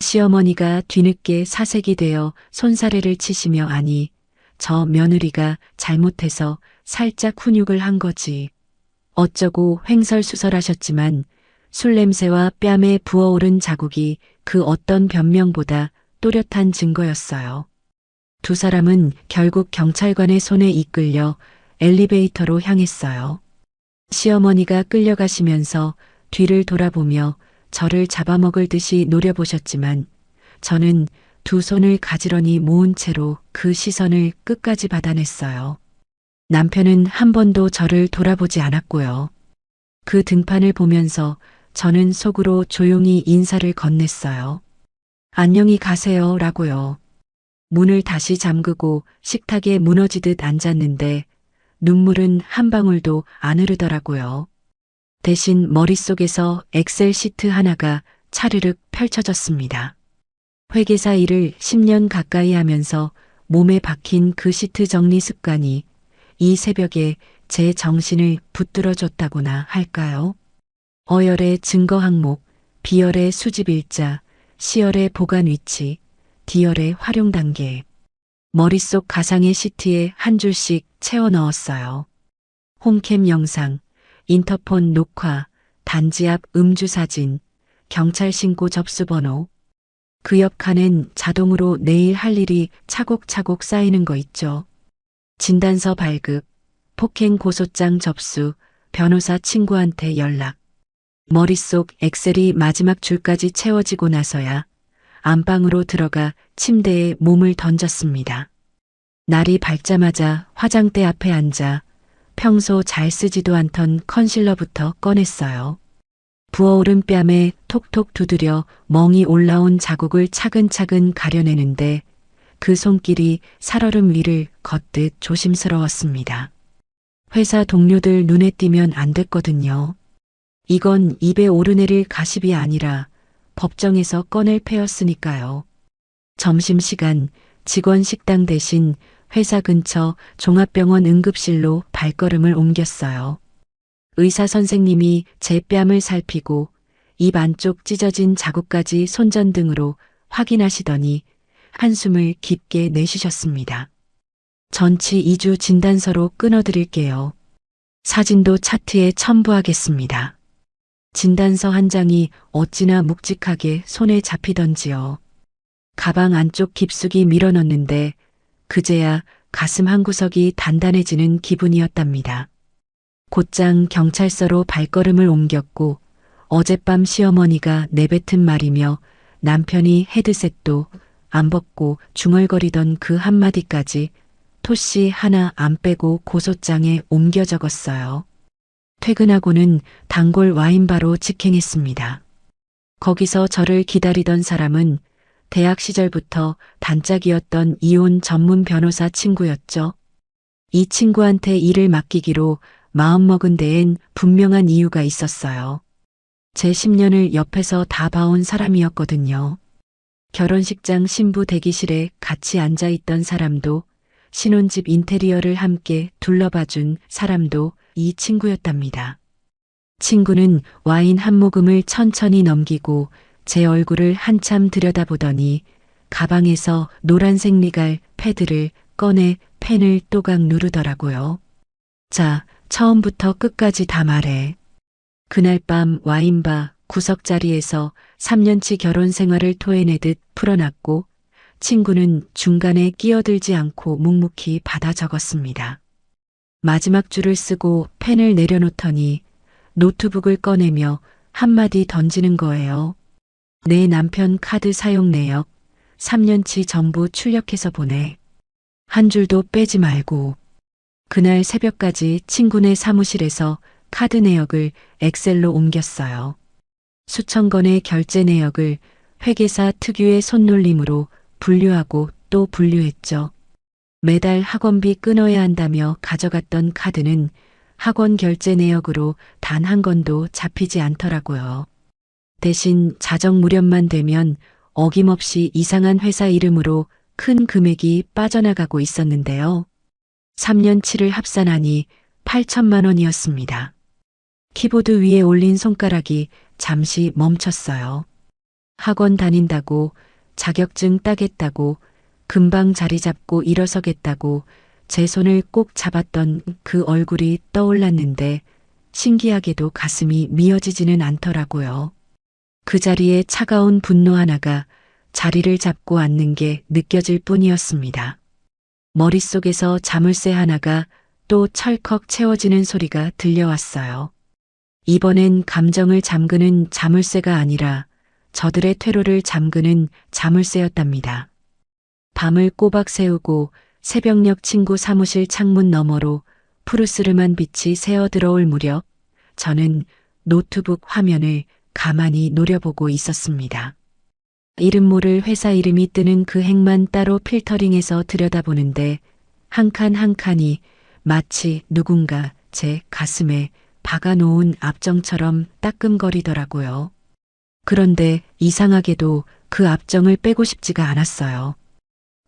시어머니가 뒤늦게 사색이 되어 손사래를 치시며 아니, 저 며느리가 잘못해서 살짝 훈육을 한 거지. 어쩌고 횡설수설하셨지만 술 냄새와 뺨에 부어오른 자국이 그 어떤 변명보다 또렷한 증거였어요. 두 사람은 결국 경찰관의 손에 이끌려 엘리베이터로 향했어요. 시어머니가 끌려가시면서 뒤를 돌아보며 저를 잡아먹을 듯이 노려보셨지만 저는 두 손을 가지런히 모은 채로 그 시선을 끝까지 받아냈어요. 남편은 한 번도 저를 돌아보지 않았고요. 그 등판을 보면서 저는 속으로 조용히 인사를 건넸어요. 안녕히 가세요 라고요. 문을 다시 잠그고 식탁에 무너지듯 앉았는데 눈물은 한 방울도 안 흐르더라고요. 대신 머릿속에서 엑셀 시트 하나가 차르륵 펼쳐졌습니다. 회계사 일을 10년 가까이 하면서 몸에 박힌 그 시트 정리 습관이 이 새벽에 제 정신을 붙들어줬다고나 할까요? 어열의 증거 항목, 비열의 수집 일자, 시열의 보관 위치, 디열의 활용 단계. 머릿속 가상의 시트에 한 줄씩 채워 넣었어요. 홈캠 영상, 인터폰 녹화, 단지 앞 음주 사진, 경찰 신고 접수 번호. 그 옆 칸엔 자동으로 내일 할 일이 차곡차곡 쌓이는 거 있죠. 진단서 발급, 폭행 고소장 접수, 변호사 친구한테 연락. 머릿속 엑셀이 마지막 줄까지 채워지고 나서야 안방으로 들어가 침대에 몸을 던졌습니다. 날이 밝자마자 화장대 앞에 앉아 평소 잘 쓰지도 않던 컨실러부터 꺼냈어요. 부어오른 뺨에 톡톡 두드려 멍이 올라온 자국을 차근차근 가려내는데 그 손길이 살얼음 위를 걷듯 조심스러웠습니다. 회사 동료들 눈에 띄면 안 됐거든요. 이건 입에 오르내릴 가십이 아니라 법정에서 꺼낼 패였으니까요. 점심시간 직원 식당 대신 회사 근처 종합병원 응급실로 발걸음을 옮겼어요. 의사 선생님이 제 뺨을 살피고 입 안쪽 찢어진 자국까지 손전등으로 확인하시더니 한숨을 깊게 내쉬셨습니다. 전치 2주 진단서로 끊어드릴게요. 사진도 차트에 첨부하겠습니다. 진단서 한 장이 어찌나 묵직하게 손에 잡히던지요. 가방 안쪽 깊숙이 밀어넣는데 그제야 가슴 한구석이 단단해지는 기분이었답니다. 곧장 경찰서로 발걸음을 옮겼고 어젯밤 시어머니가 내뱉은 말이며 남편이 헤드셋도 안 벗고 중얼거리던 그 한마디까지 토씨 하나 안 빼고 고소장에 옮겨 적었어요. 퇴근하고는 단골 와인바로 직행했습니다. 거기서 저를 기다리던 사람은 대학 시절부터 단짝이었던 이혼 전문 변호사 친구였죠. 이 친구한테 일을 맡기기로 마음먹은 데엔 분명한 이유가 있었어요. 제 10년을 옆에서 다 봐온 사람이었거든요. 결혼식장 신부 대기실에 같이 앉아있던 사람도 신혼집 인테리어를 함께 둘러봐준 사람도 이 친구였답니다. 친구는 와인 한 모금을 천천히 넘기고 제 얼굴을 한참 들여다보더니 가방에서 노란색 리갈 패드를 꺼내 펜을 또각 누르더라고요. 자, 처음부터 끝까지 다 말해. 그날 밤 와인바 구석자리에서 3년치 결혼 생활을 토해내듯 풀어놨고 친구는 중간에 끼어들지 않고 묵묵히 받아 적었습니다. 마지막 줄을 쓰고 펜을 내려놓더니 노트북을 꺼내며 한마디 던지는 거예요. 내 남편 카드 사용 내역 3년치 전부 출력해서 보내. 한 줄도 빼지 말고. 그날 새벽까지 친구네 사무실에서 카드 내역을 엑셀로 옮겼어요. 수천 건의 결제 내역을 회계사 특유의 손놀림으로 분류하고 또 분류했죠. 매달 학원비 끊어야 한다며 가져갔던 카드는 학원 결제 내역으로 단 한 건도 잡히지 않더라고요. 대신 자정 무렵만 되면 어김없이 이상한 회사 이름으로 큰 금액이 빠져나가고 있었는데요. 3년치를 합산하니 8천만 원이었습니다. 키보드 위에 올린 손가락이 잠시 멈췄어요. 학원 다닌다고, 자격증 따겠다고, 금방 자리 잡고 일어서겠다고 제 손을 꼭 잡았던 그 얼굴이 떠올랐는데 신기하게도 가슴이 미어지지는 않더라고요. 그 자리에 차가운 분노 하나가 자리를 잡고 앉는 게 느껴질 뿐이었습니다. 머릿속에서 자물쇠 하나가 또 철컥 채워지는 소리가 들려왔어요. 이번엔 감정을 잠그는 자물쇠가 아니라 저들의 퇴로를 잠그는 자물쇠였답니다. 밤을 꼬박 새우고 새벽녘 친구 사무실 창문 너머로 푸르스름한 빛이 새어 들어올 무렵 저는 노트북 화면을 가만히 노려보고 있었습니다. 이름 모를 회사 이름이 뜨는 그 행만 따로 필터링해서 들여다보는데 한 칸 한 칸이 마치 누군가 제 가슴에 박아놓은 압정처럼 따끔거리더라고요. 그런데 이상하게도 그 압정을 빼고 싶지가 않았어요.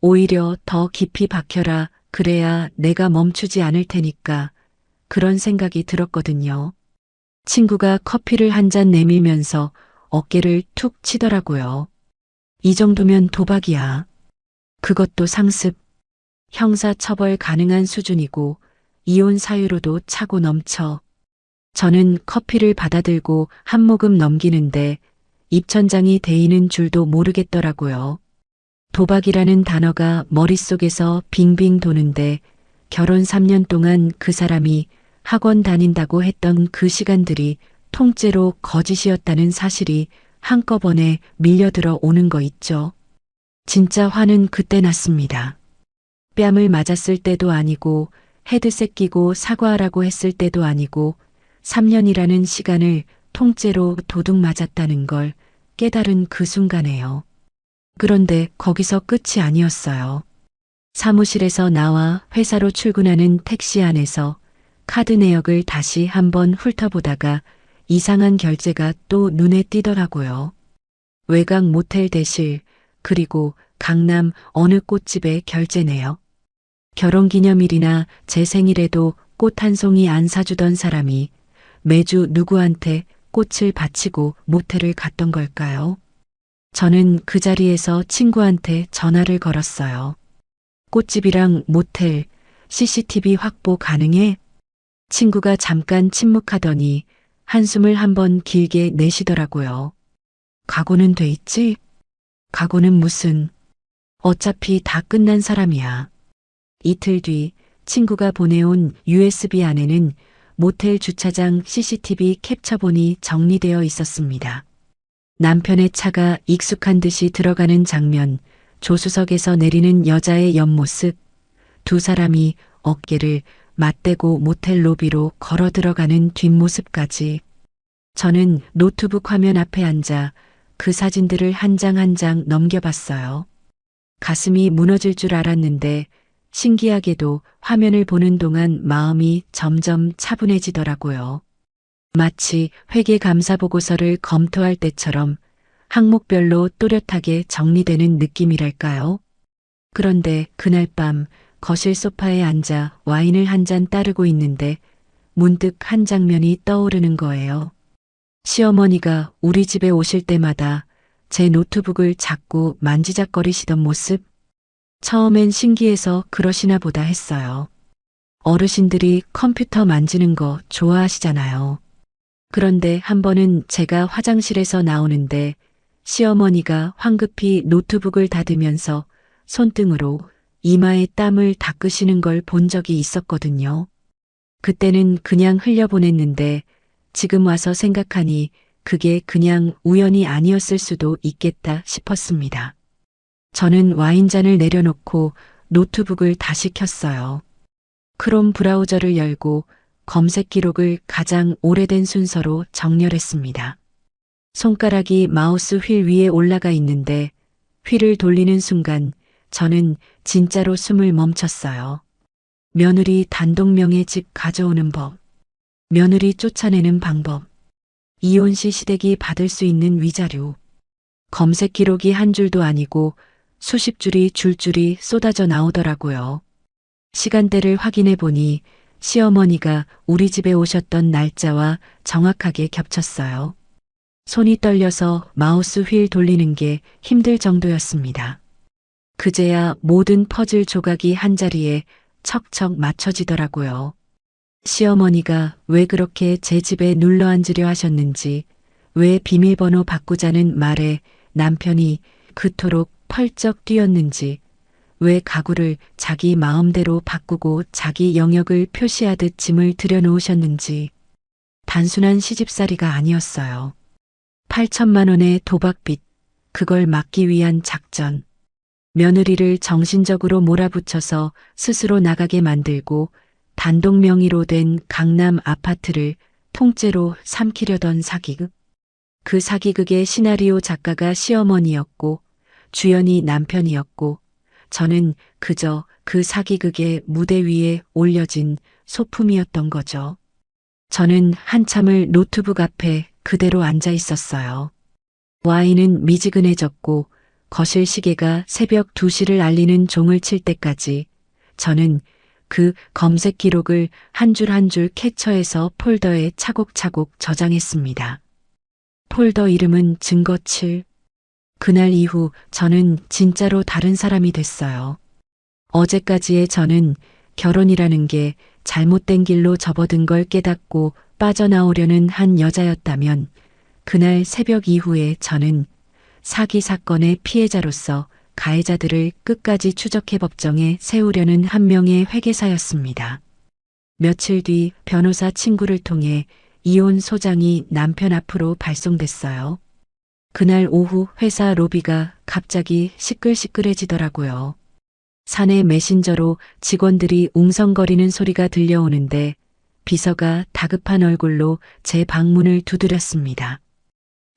오히려 더 깊이 박혀라, 그래야 내가 멈추지 않을 테니까 그런 생각이 들었거든요. 친구가 커피를 한 잔 내밀면서 어깨를 툭 치더라고요. 이 정도면 도박이야. 그것도 상습. 형사처벌 가능한 수준이고 이혼 사유로도 차고 넘쳐. 저는 커피를 받아들고 한 모금 넘기는데 입천장이 데이는 줄도 모르겠더라고요. 도박이라는 단어가 머릿속에서 빙빙 도는데 결혼 3년 동안 그 사람이 학원 다닌다고 했던 그 시간들이 통째로 거짓이었다는 사실이 한꺼번에 밀려들어 오는 거 있죠. 진짜 화는 그때 났습니다. 뺨을 맞았을 때도 아니고 헤드셋 끼고 사과하라고 했을 때도 아니고 3년이라는 시간을 통째로 도둑 맞았다는 걸 깨달은 그 순간에요. 그런데 거기서 끝이 아니었어요. 사무실에서 나와 회사로 출근하는 택시 안에서 카드 내역을 다시 한번 훑어보다가 이상한 결제가 또 눈에 띄더라고요. 외곽 모텔 대실, 그리고 강남 어느 꽃집의 결제 내역. 결혼기념일이나 제 생일에도 꽃 한 송이 안 사주던 사람이 매주 누구한테 꽃을 바치고 모텔을 갔던 걸까요? 저는 그 자리에서 친구한테 전화를 걸었어요. 꽃집이랑 모텔, CCTV 확보 가능해? 친구가 잠깐 침묵하더니 한숨을 한번 길게 내쉬더라고요. 각오는 돼 있지? 각오는 무슨. 어차피 다 끝난 사람이야. 이틀 뒤 친구가 보내온 USB 안에는 모텔 주차장 CCTV 캡처본이 정리되어 있었습니다. 남편의 차가 익숙한 듯이 들어가는 장면, 조수석에서 내리는 여자의 옆모습, 두 사람이 어깨를 맞대고 모텔 로비로 걸어 들어가는 뒷모습까지. 저는 노트북 화면 앞에 앉아 그 사진들을 한 장 한 장 넘겨봤어요. 가슴이 무너질 줄 알았는데 신기하게도 화면을 보는 동안 마음이 점점 차분해지더라고요. 마치 회계 감사 보고서를 검토할 때처럼 항목별로 또렷하게 정리되는 느낌이랄까요? 그런데 그날 밤 거실 소파에 앉아 와인을 한 잔 따르고 있는데 문득 한 장면이 떠오르는 거예요. 시어머니가 우리 집에 오실 때마다 제 노트북을 자꾸 만지작거리시던 모습. 처음엔 신기해서 그러시나 보다 했어요. 어르신들이 컴퓨터 만지는 거 좋아하시잖아요. 그런데 한 번은 제가 화장실에서 나오는데 시어머니가 황급히 노트북을 닫으면서 손등으로 이마에 땀을 닦으시는 걸 본 적이 있었거든요. 그때는 그냥 흘려보냈는데 지금 와서 생각하니 그게 그냥 우연이 아니었을 수도 있겠다 싶었습니다. 저는 와인잔을 내려놓고 노트북을 다시 켰어요. 크롬 브라우저를 열고 검색 기록을 가장 오래된 순서로 정렬했습니다. 손가락이 마우스 휠 위에 올라가 있는데 휠을 돌리는 순간 저는 진짜로 숨을 멈췄어요. 며느리 단독명의 집 가져오는 법, 며느리 쫓아내는 방법, 이혼 시 시댁이 받을 수 있는 위자료, 검색 기록이 한 줄도 아니고 수십 줄이 줄줄이 쏟아져 나오더라고요. 시간대를 확인해 보니 시어머니가 우리 집에 오셨던 날짜와 정확하게 겹쳤어요. 손이 떨려서 마우스 휠 돌리는 게 힘들 정도였습니다. 그제야 모든 퍼즐 조각이 한자리에 척척 맞춰지더라고요. 시어머니가 왜 그렇게 제 집에 눌러 앉으려 하셨는지, 왜 비밀번호 바꾸자는 말에 남편이 그토록 펄쩍 뛰었는지, 왜 가구를 자기 마음대로 바꾸고 자기 영역을 표시하듯 짐을 들여놓으셨는지. 단순한 시집살이가 아니었어요. 8천만 원의 도박빚, 그걸 막기 위한 작전. 며느리를 정신적으로 몰아붙여서 스스로 나가게 만들고 단독 명의로 된 강남 아파트를 통째로 삼키려던 사기극. 그 사기극의 시나리오 작가가 시어머니였고 주연이 남편이었고 저는 그저 그 사기극의 무대 위에 올려진 소품이었던 거죠. 저는 한참을 노트북 앞에 그대로 앉아 있었어요. 와인은 미지근해졌고 거실 시계가 새벽 2시를 알리는 종을 칠 때까지 저는 그 검색 기록을 한 줄 한 줄 캡처해서 폴더에 차곡차곡 저장했습니다. 폴더 이름은 증거 7. 그날 이후 저는 진짜로 다른 사람이 됐어요. 어제까지의 저는 결혼이라는 게 잘못된 길로 접어든 걸 깨닫고 빠져나오려는 한 여자였다면 그날 새벽 이후에 저는 사기 사건의 피해자로서 가해자들을 끝까지 추적해 법정에 세우려는 한 명의 회계사였습니다. 며칠 뒤 변호사 친구를 통해 이혼 소장이 남편 앞으로 발송됐어요. 그날 오후 회사 로비가 갑자기 시끌시끌해지더라고요. 사내 메신저로 직원들이 웅성거리는 소리가 들려오는데 비서가 다급한 얼굴로 제 방문을 두드렸습니다.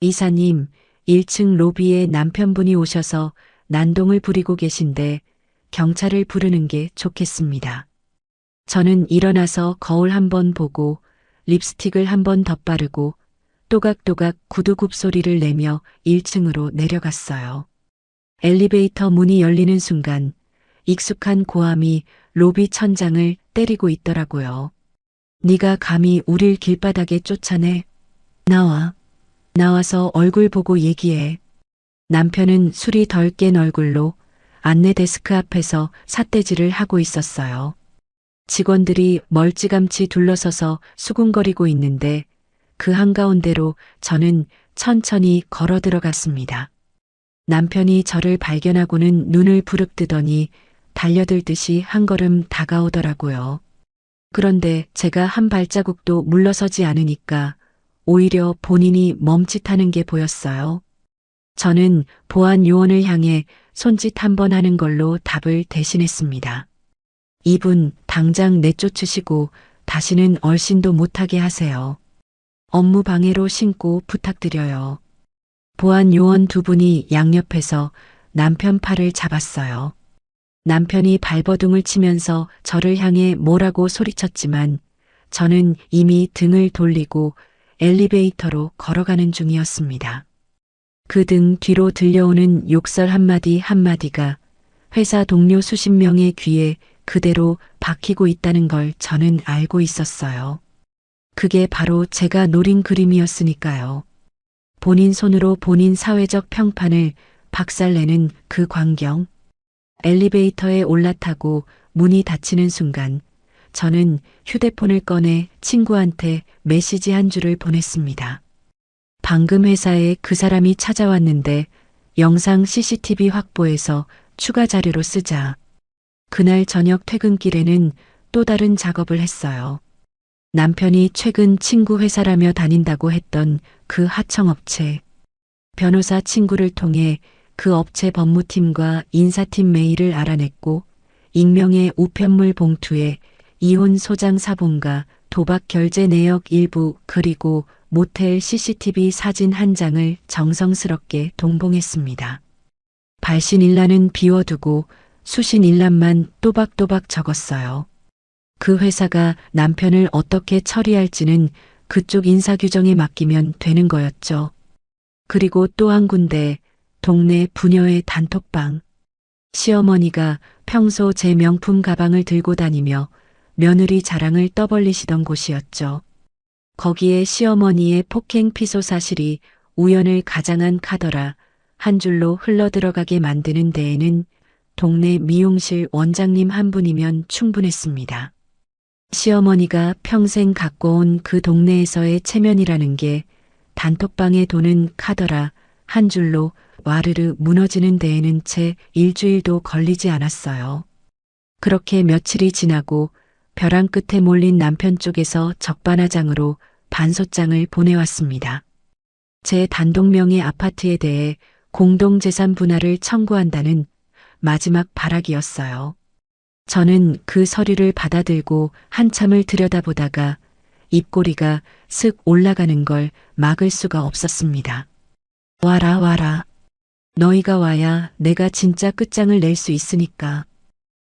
이사님, 1층 로비에 남편분이 오셔서 난동을 부리고 계신데 경찰을 부르는 게 좋겠습니다. 저는 일어나서 거울 한번 보고 립스틱을 한번 덧바르고 또각또각 구두굽 소리를 내며 1층으로 내려갔어요. 엘리베이터 문이 열리는 순간 익숙한 고함이 로비 천장을 때리고 있더라고요. 네가 감히 우릴 길바닥에 쫓아내? 나와. 나와서 얼굴 보고 얘기해. 남편은 술이 덜 깬 얼굴로 안내 데스크 앞에서 삿대질을 하고 있었어요. 직원들이 멀찌감치 둘러서서 수군거리고 있는데 그 한가운데로 저는 천천히 걸어 들어갔습니다. 남편이 저를 발견하고는 눈을 부릅뜨더니 달려들듯이 한 걸음 다가오더라고요. 그런데 제가 한 발자국도 물러서지 않으니까 오히려 본인이 멈칫하는 게 보였어요. 저는 보안 요원을 향해 손짓 한번 하는 걸로 답을 대신했습니다. 이분 당장 내쫓으시고 다시는 얼씬도 못하게 하세요. 업무 방해로 신고 부탁드려요. 보안 요원 두 분이 양옆에서 남편 팔을 잡았어요. 남편이 발버둥을 치면서 저를 향해 뭐라고 소리쳤지만 저는 이미 등을 돌리고 엘리베이터로 걸어가는 중이었습니다. 그 등 뒤로 들려오는 욕설 한마디 한마디가 회사 동료 수십 명의 귀에 그대로 박히고 있다는 걸 저는 알고 있었어요. 그게 바로 제가 노린 그림이었으니까요. 본인 손으로 본인 사회적 평판을 박살내는 그 광경. 엘리베이터에 올라타고 문이 닫히는 순간 저는 휴대폰을 꺼내 친구한테 메시지 한 줄을 보냈습니다. 방금 회사에 그 사람이 찾아왔는데 영상 CCTV 확보해서 추가 자료로 쓰자. 그날 저녁 퇴근길에는 또 다른 작업을 했어요. 남편이 최근 친구 회사라며 다닌다고 했던 그 하청업체. 변호사 친구를 통해 그 업체 법무팀과 인사팀 메일을 알아냈고 익명의 우편물 봉투에 이혼 소장 사본과 도박 결제 내역 일부 그리고 모텔 CCTV 사진 한 장을 정성스럽게 동봉했습니다. 발신일란은 비워두고 수신일란만 또박또박 적었어요. 그 회사가 남편을 어떻게 처리할지는 그쪽 인사규정에 맡기면 되는 거였죠. 그리고 또 한 군데 동네 부녀의 단톡방. 시어머니가 평소 제 명품 가방을 들고 다니며 며느리 자랑을 떠벌리시던 곳이었죠. 거기에 시어머니의 폭행 피소 사실이 우연을 가장한 카더라 한 줄로 흘러들어가게 만드는 데에는 동네 미용실 원장님 한 분이면 충분했습니다. 시어머니가 평생 갖고 온 그 동네에서의 체면이라는 게 단톡방에 도는 카더라 한 줄로 와르르 무너지는 데에는 채 일주일도 걸리지 않았어요. 그렇게 며칠이 지나고 벼랑 끝에 몰린 남편 쪽에서 적반하장으로 반소장을 보내왔습니다. 제 단독명의 아파트에 대해 공동재산 분할을 청구한다는 마지막 발악이었어요. 저는 그 서류를 받아들고 한참을 들여다보다가 입꼬리가 슥 올라가는 걸 막을 수가 없었습니다. 와라 와라. 너희가 와야 내가 진짜 끝장을 낼 수 있으니까.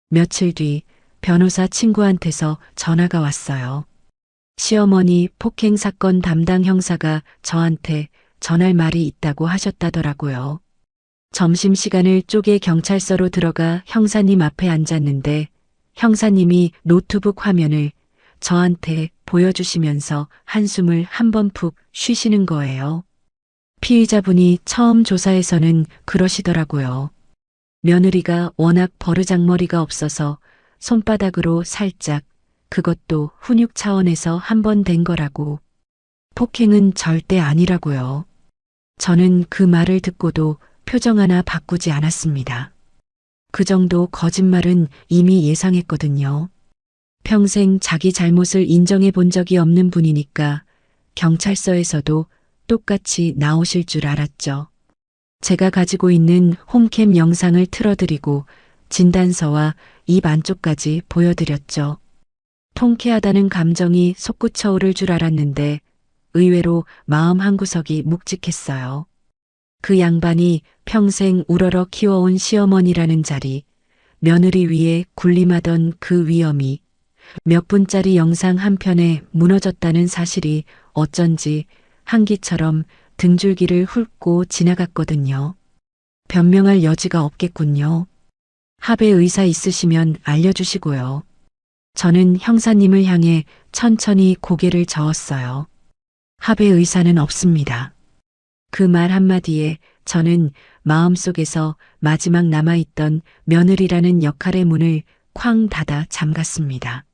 며칠 뒤 변호사 친구한테서 전화가 왔어요. 시어머니 폭행 사건 담당 형사가 저한테 전할 말이 있다고 하셨다더라고요. 점심시간을 쪼개 경찰서로 들어가 형사님 앞에 앉았는데 형사님이 노트북 화면을 저한테 보여주시면서 한숨을 한 번 푹 쉬시는 거예요. 피의자분이 처음 조사에서는 그러시더라고요. 며느리가 워낙 버르장머리가 없어서 손바닥으로 살짝, 그것도 훈육 차원에서 한 번 된 거라고. 폭행은 절대 아니라고요. 저는 그 말을 듣고도 표정 하나 바꾸지 않았습니다. 그 정도 거짓말은 이미 예상했거든요. 평생 자기 잘못을 인정해 본 적이 없는 분이니까 경찰서에서도 똑같이 나오실 줄 알았죠. 제가 가지고 있는 홈캠 영상을 틀어드리고 진단서와 입 안쪽까지 보여드렸죠. 통쾌하다는 감정이 솟구쳐 오를 줄 알았는데 의외로 마음 한구석이 묵직했어요. 그 양반이 평생 우러러 키워온 시어머니라는 자리, 며느리 위에 군림하던 그 위엄이 몇 분짜리 영상 한 편에 무너졌다는 사실이 어쩐지 한기처럼 등줄기를 훑고 지나갔거든요. 변명할 여지가 없겠군요. 합의 의사 있으시면 알려주시고요. 저는 형사님을 향해 천천히 고개를 저었어요. 합의 의사는 없습니다. 그 말 한마디에 저는 마음속에서 마지막 남아있던 며느리라는 역할의 문을 쾅 닫아 잠갔습니다.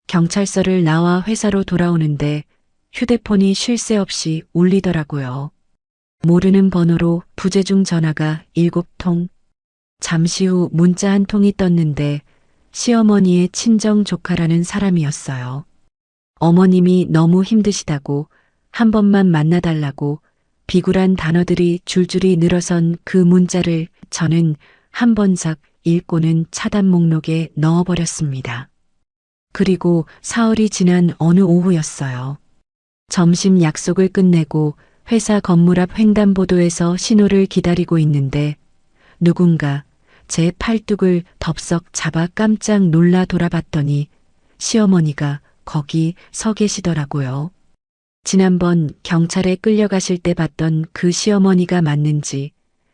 경찰서를 나와 회사로 돌아오는데 휴대폰이 쉴 새 없이 울리더라고요. 모르는 번호로 부재중 전화가 7통. 잠시 후 문자 한 통이 떴는데 시어머니의 친정 조카라는 사람이었어요. 어머님이 너무 힘드시다고 한 번만 만나달라고 비굴한 단어들이 줄줄이 늘어선 그 문자를 저는 한 번싹 읽고는 차단 목록에 넣어버렸습니다. 그리고 사흘이 지난 어느 오후였어요. 점심 약속을 끝내고 회사 건물 앞 횡단보도에서 신호를 기다리고 있는데 누군가 제 팔뚝을 덥석 잡아 깜짝 놀라 돌아봤더니 시어머니가 거기 서 계시더라고요. 지난번 경찰에 끌려가실 때 봤던 그 시어머니가 맞는지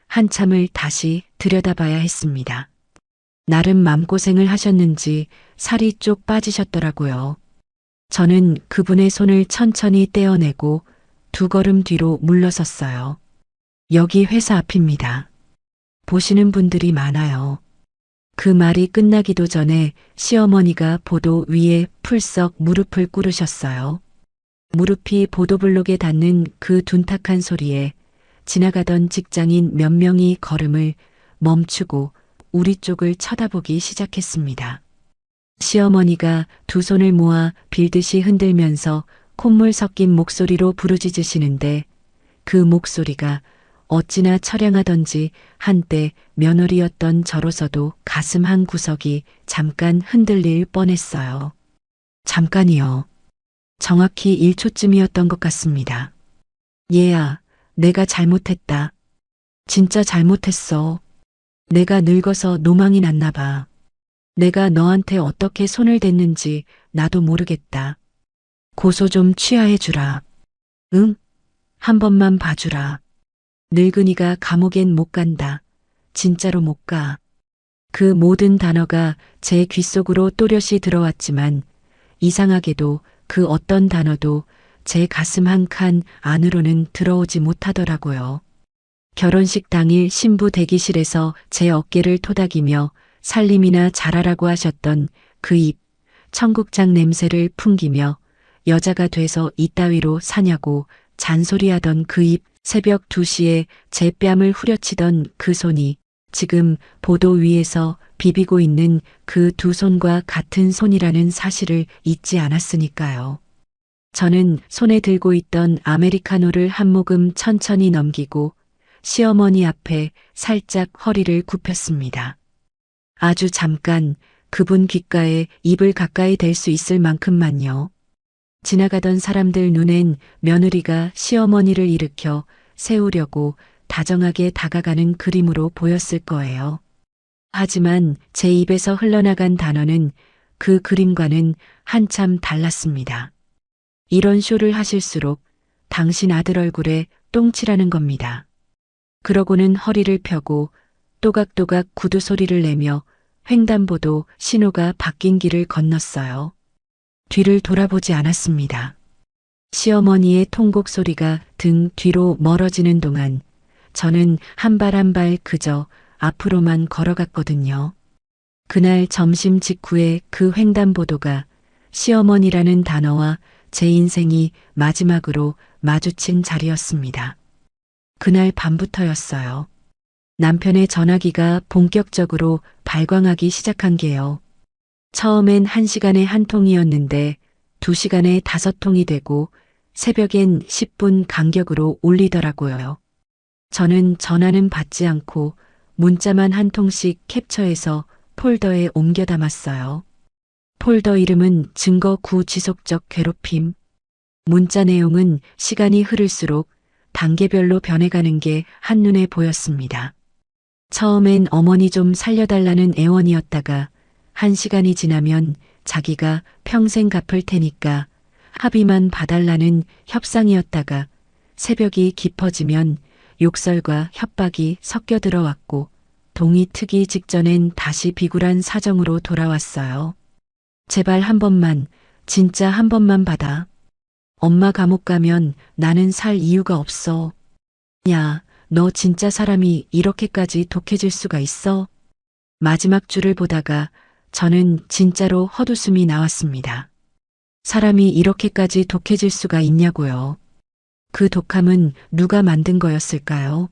한참을 다시 들여다봐야 했습니다. 나름 맘고생을 하셨는지 살이 쪽 빠지셨더라고요. 저는 그분의 손을 천천히 떼어내고 2걸음 뒤로 물러섰어요. 여기 회사 앞입니다. 보시는 분들이 많아요. 그 말이 끝나기도 전에 시어머니가 보도 위에 풀썩 무릎을 꿇으셨어요. 무릎이 보도블록에 닿는 그 둔탁한 소리에 지나가던 직장인 몇 명이 걸음을 멈추고 우리 쪽을 쳐다보기 시작했습니다. 시어머니가 2 손을 모아 빌듯이 흔들면서 콧물 섞인 목소리로 부르짖으시는데 그 목소리가 어찌나 처량하던지 한때 며느리였던 저로서도 가슴 한 구석이 잠깐 흔들릴 뻔했어요. 잠깐이요. 정확히 1초쯤이었던 것 같습니다. 얘야, 내가 잘못했다. 진짜 잘못했어. 내가 늙어서 노망이 났나 봐. 내가 너한테 어떻게 손을 댔는지 나도 모르겠다. 고소 좀 취하해 주라. 응? 한 번만 봐주라. 늙은이가 감옥엔 못 간다. 진짜로 못 가. 그 모든 단어가 제 귓속으로 또렷이 들어왔지만 이상하게도 그 어떤 단어도 제 가슴 한 칸 안으로는 들어오지 못하더라고요. 결혼식 당일 신부 대기실에서 제 어깨를 토닥이며 살림이나 잘하라고 하셨던 그 입, 청국장 냄새를 풍기며 여자가 돼서 이따위로 사냐고 잔소리하던 그 입, 새벽 2시에 제 뺨을 후려치던 그 손이 지금 보도 위에서 비비고 있는 그 2 손과 같은 손이라는 사실을 잊지 않았으니까요. 저는 손에 들고 있던 아메리카노를 한 모금 천천히 넘기고 시어머니 앞에 살짝 허리를 굽혔습니다. 아주 잠깐 그분 귓가에 입을 가까이 댈 수 있을 만큼만요. 지나가던 사람들 눈엔 며느리가 시어머니를 일으켜 세우려고 다정하게 다가가는 그림으로 보였을 거예요. 하지만 제 입에서 흘러나간 단어는 그 그림과는 한참 달랐습니다. 이런 쇼를 하실수록 당신 아들 얼굴에 똥칠하는 겁니다. 그러고는 허리를 펴고 또각또각 구두 소리를 내며 횡단보도 신호가 바뀐 길을 건넜어요. 뒤를 돌아보지 않았습니다. 시어머니의 통곡 소리가 등 뒤로 멀어지는 동안 저는 한 발 한 발 그저 앞으로만 걸어갔거든요. 그날 점심 직후에 그 횡단보도가 시어머니라는 단어와 제 인생이 마지막으로 마주친 자리였습니다. 그날 밤부터였어요. 남편의 전화기가 본격적으로 발광하기 시작한 게요. 처음엔 1시간에 1통이었는데 2시간에 5통이 되고 새벽엔 10분 간격으로 울리더라고요. 저는 전화는 받지 않고 문자만 1통씩 캡처해서 폴더에 옮겨 담았어요. 폴더 이름은 증거 구지속적 괴롭힘. 문자 내용은 시간이 흐를수록 단계별로 변해가는 게 한눈에 보였습니다. 처음엔 어머니 좀 살려달라는 애원이었다가 1시간이 지나면 자기가 평생 갚을 테니까 합의만 봐달라는 협상이었다가 새벽이 깊어지면 욕설과 협박이 섞여 들어왔고 동이 트기 직전엔 다시 비굴한 사정으로 돌아왔어요. 제발 한 번만, 진짜 한 번만 받아. 엄마 감옥 가면 나는 살 이유가 없어. 야, 너 진짜 사람이 이렇게까지 독해질 수가 있어? 마지막 줄을 보다가 저는 진짜로 헛웃음이 나왔습니다. 사람이 이렇게까지 독해질 수가 있냐고요. 그 독함은 누가 만든 거였을까요?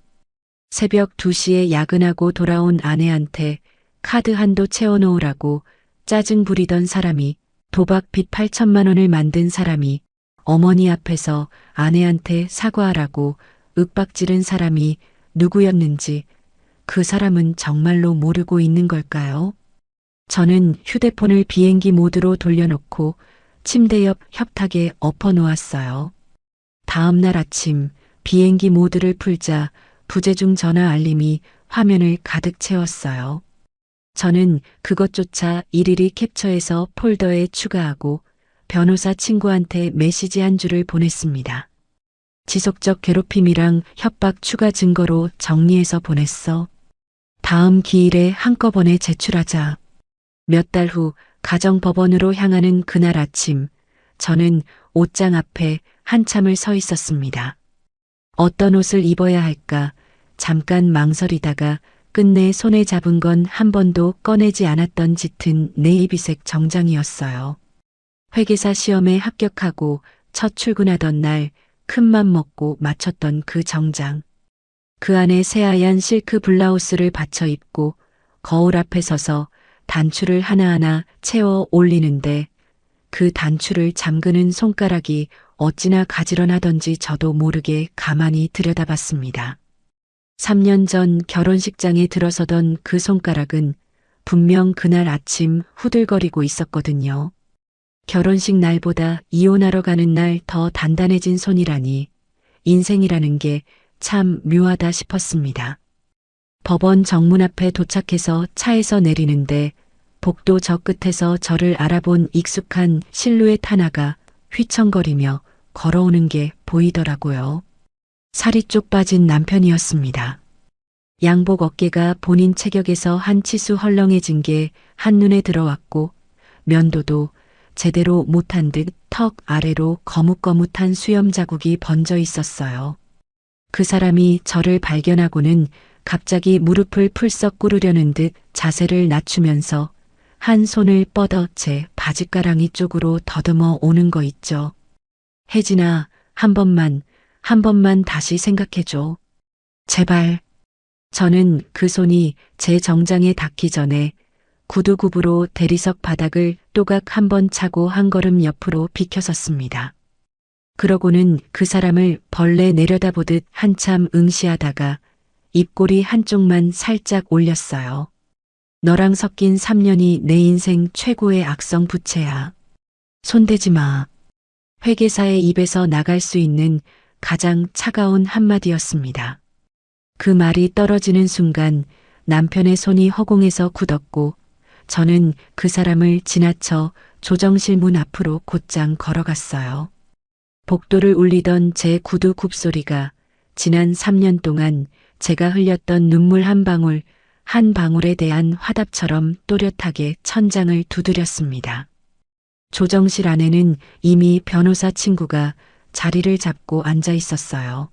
새벽 2시에 야근하고 돌아온 아내한테 카드 한도 채워놓으라고 짜증 부리던 사람이, 도박 빚 8천만 원을 만든 사람이, 어머니 앞에서 아내한테 사과하라고 윽박지른 사람이 누구였는지 그 사람은 정말로 모르고 있는 걸까요? 저는 휴대폰을 비행기 모드로 돌려놓고 침대 옆 협탁에 엎어 놓았어요. 다음 날 아침 비행기 모드를 풀자 부재중 전화 알림이 화면을 가득 채웠어요. 저는 그것조차 일일이 캡처해서 폴더에 추가하고 변호사 친구한테 메시지 한 줄을 보냈습니다. 지속적 괴롭힘이랑 협박 추가 증거로 정리해서 보냈어. 다음 기일에 한꺼번에 제출하자. 몇 달 후 가정법원으로 향하는 그날 아침, 저는 옷장 앞에 한참을 서 있었습니다. 어떤 옷을 입어야 할까 잠깐 망설이다가 끝내 손에 잡은 건 한 번도 꺼내지 않았던 짙은 네이비색 정장이었어요. 회계사 시험에 합격하고 첫 출근하던 날 큰맘 먹고 맞췄던 그 정장. 그 안에 새하얀 실크 블라우스를 받쳐 입고 거울 앞에 서서 단추를 하나하나 채워 올리는데 그 단추를 잠그는 손가락이 어찌나 가지런하던지 저도 모르게 가만히 들여다봤습니다. 3년 전 결혼식장에 들어서던 그 손가락은 분명 그날 아침 후들거리고 있었거든요. 결혼식 날보다 이혼하러 가는 날 더 단단해진 손이라니 인생이라는 게 참 묘하다 싶었습니다. 법원 정문 앞에 도착해서 차에서 내리는데 복도 저 끝에서 저를 알아본 익숙한 실루엣 하나가 휘청거리며 걸어오는 게 보이더라고요. 살이 쪽 빠진 남편이었습니다. 양복 어깨가 본인 체격에서 한 치수 헐렁해진 게 한눈에 들어왔고 면도도 제대로 못한 듯 턱 아래로 거뭇거뭇한 수염 자국이 번져 있었어요. 그 사람이 저를 발견하고는 갑자기 무릎을 풀썩 꿇으려는 듯 자세를 낮추면서 한 손을 뻗어 제 바짓가랑이 쪽으로 더듬어 오는 거 있죠. 혜진아, 한 번만 다시 생각해줘. 제발. 저는 그 손이 제 정장에 닿기 전에 구두굽으로 대리석 바닥을 또각 한 번 차고 한 걸음 옆으로 비켜섰습니다. 그러고는 그 사람을 벌레 내려다보듯 한참 응시하다가 입꼬리 한쪽만 살짝 올렸어요. 너랑 섞인 3년이 내 인생 최고의 악성 부채야. 손대지 마. 회계사의 입에서 나갈 수 있는 가장 차가운 한마디였습니다. 그 말이 떨어지는 순간 남편의 손이 허공에서 굳었고 저는 그 사람을 지나쳐 조정실 문 앞으로 곧장 걸어갔어요. 복도를 울리던 제 구두 굽소리가 지난 3년 동안 제가 흘렸던 눈물 한 방울에 대한 화답처럼 또렷하게 천장을 두드렸습니다. 조정실 안에는 이미 변호사 친구가 자리를 잡고 앉아 있었어요.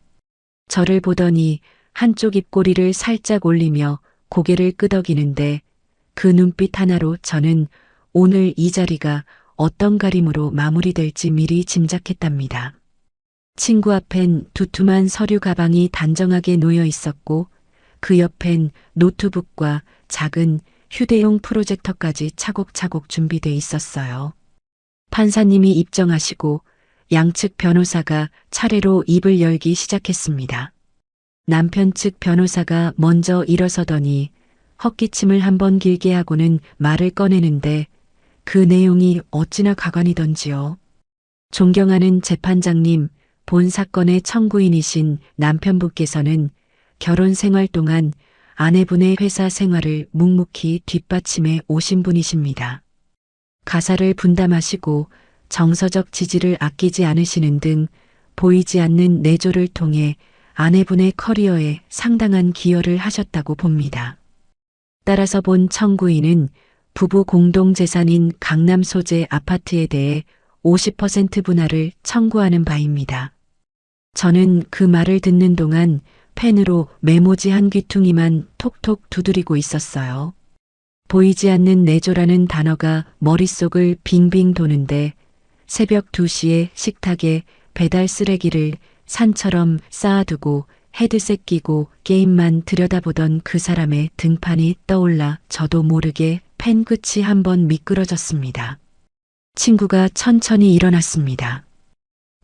저를 보더니 한쪽 입꼬리를 살짝 올리며 고개를 끄덕이는데 그 눈빛 하나로 저는 오늘 이 자리가 어떤 가림으로 마무리될지 미리 짐작했답니다. 친구 앞엔 두툼한 서류 가방이 단정하게 놓여 있었고 그 옆엔 노트북과 작은 휴대용 프로젝터까지 차곡차곡 준비돼 있었어요. 판사님이 입정하시고 양측 변호사가 차례로 입을 열기 시작했습니다. 남편 측 변호사가 먼저 일어서더니 헛기침을 한번 길게 하고는 말을 꺼내는데 그 내용이 어찌나 가관이던지요. 존경하는 재판장님, 본 사건의 청구인이신 남편분께서는 결혼 생활 동안 아내분의 회사 생활을 묵묵히 뒷받침해 오신 분이십니다. 가사를 분담하시고 정서적 지지를 아끼지 않으시는 등 보이지 않는 내조를 통해 아내분의 커리어에 상당한 기여를 하셨다고 봅니다. 따라서 본 청구인은 부부 공동재산인 강남 소재 아파트에 대해 50% 분할을 청구하는 바입니다. 저는 그 말을 듣는 동안 펜으로 메모지 한 귀퉁이만 톡톡 두드리고 있었어요. 보이지 않는 내조라는 단어가 머릿속을 빙빙 도는데 새벽 2시에 식탁에 배달 쓰레기를 산처럼 쌓아두고 헤드셋 끼고 게임만 들여다보던 그 사람의 등판이 떠올라 저도 모르게 펜 끝이 한번 미끄러졌습니다. 친구가 천천히 일어났습니다.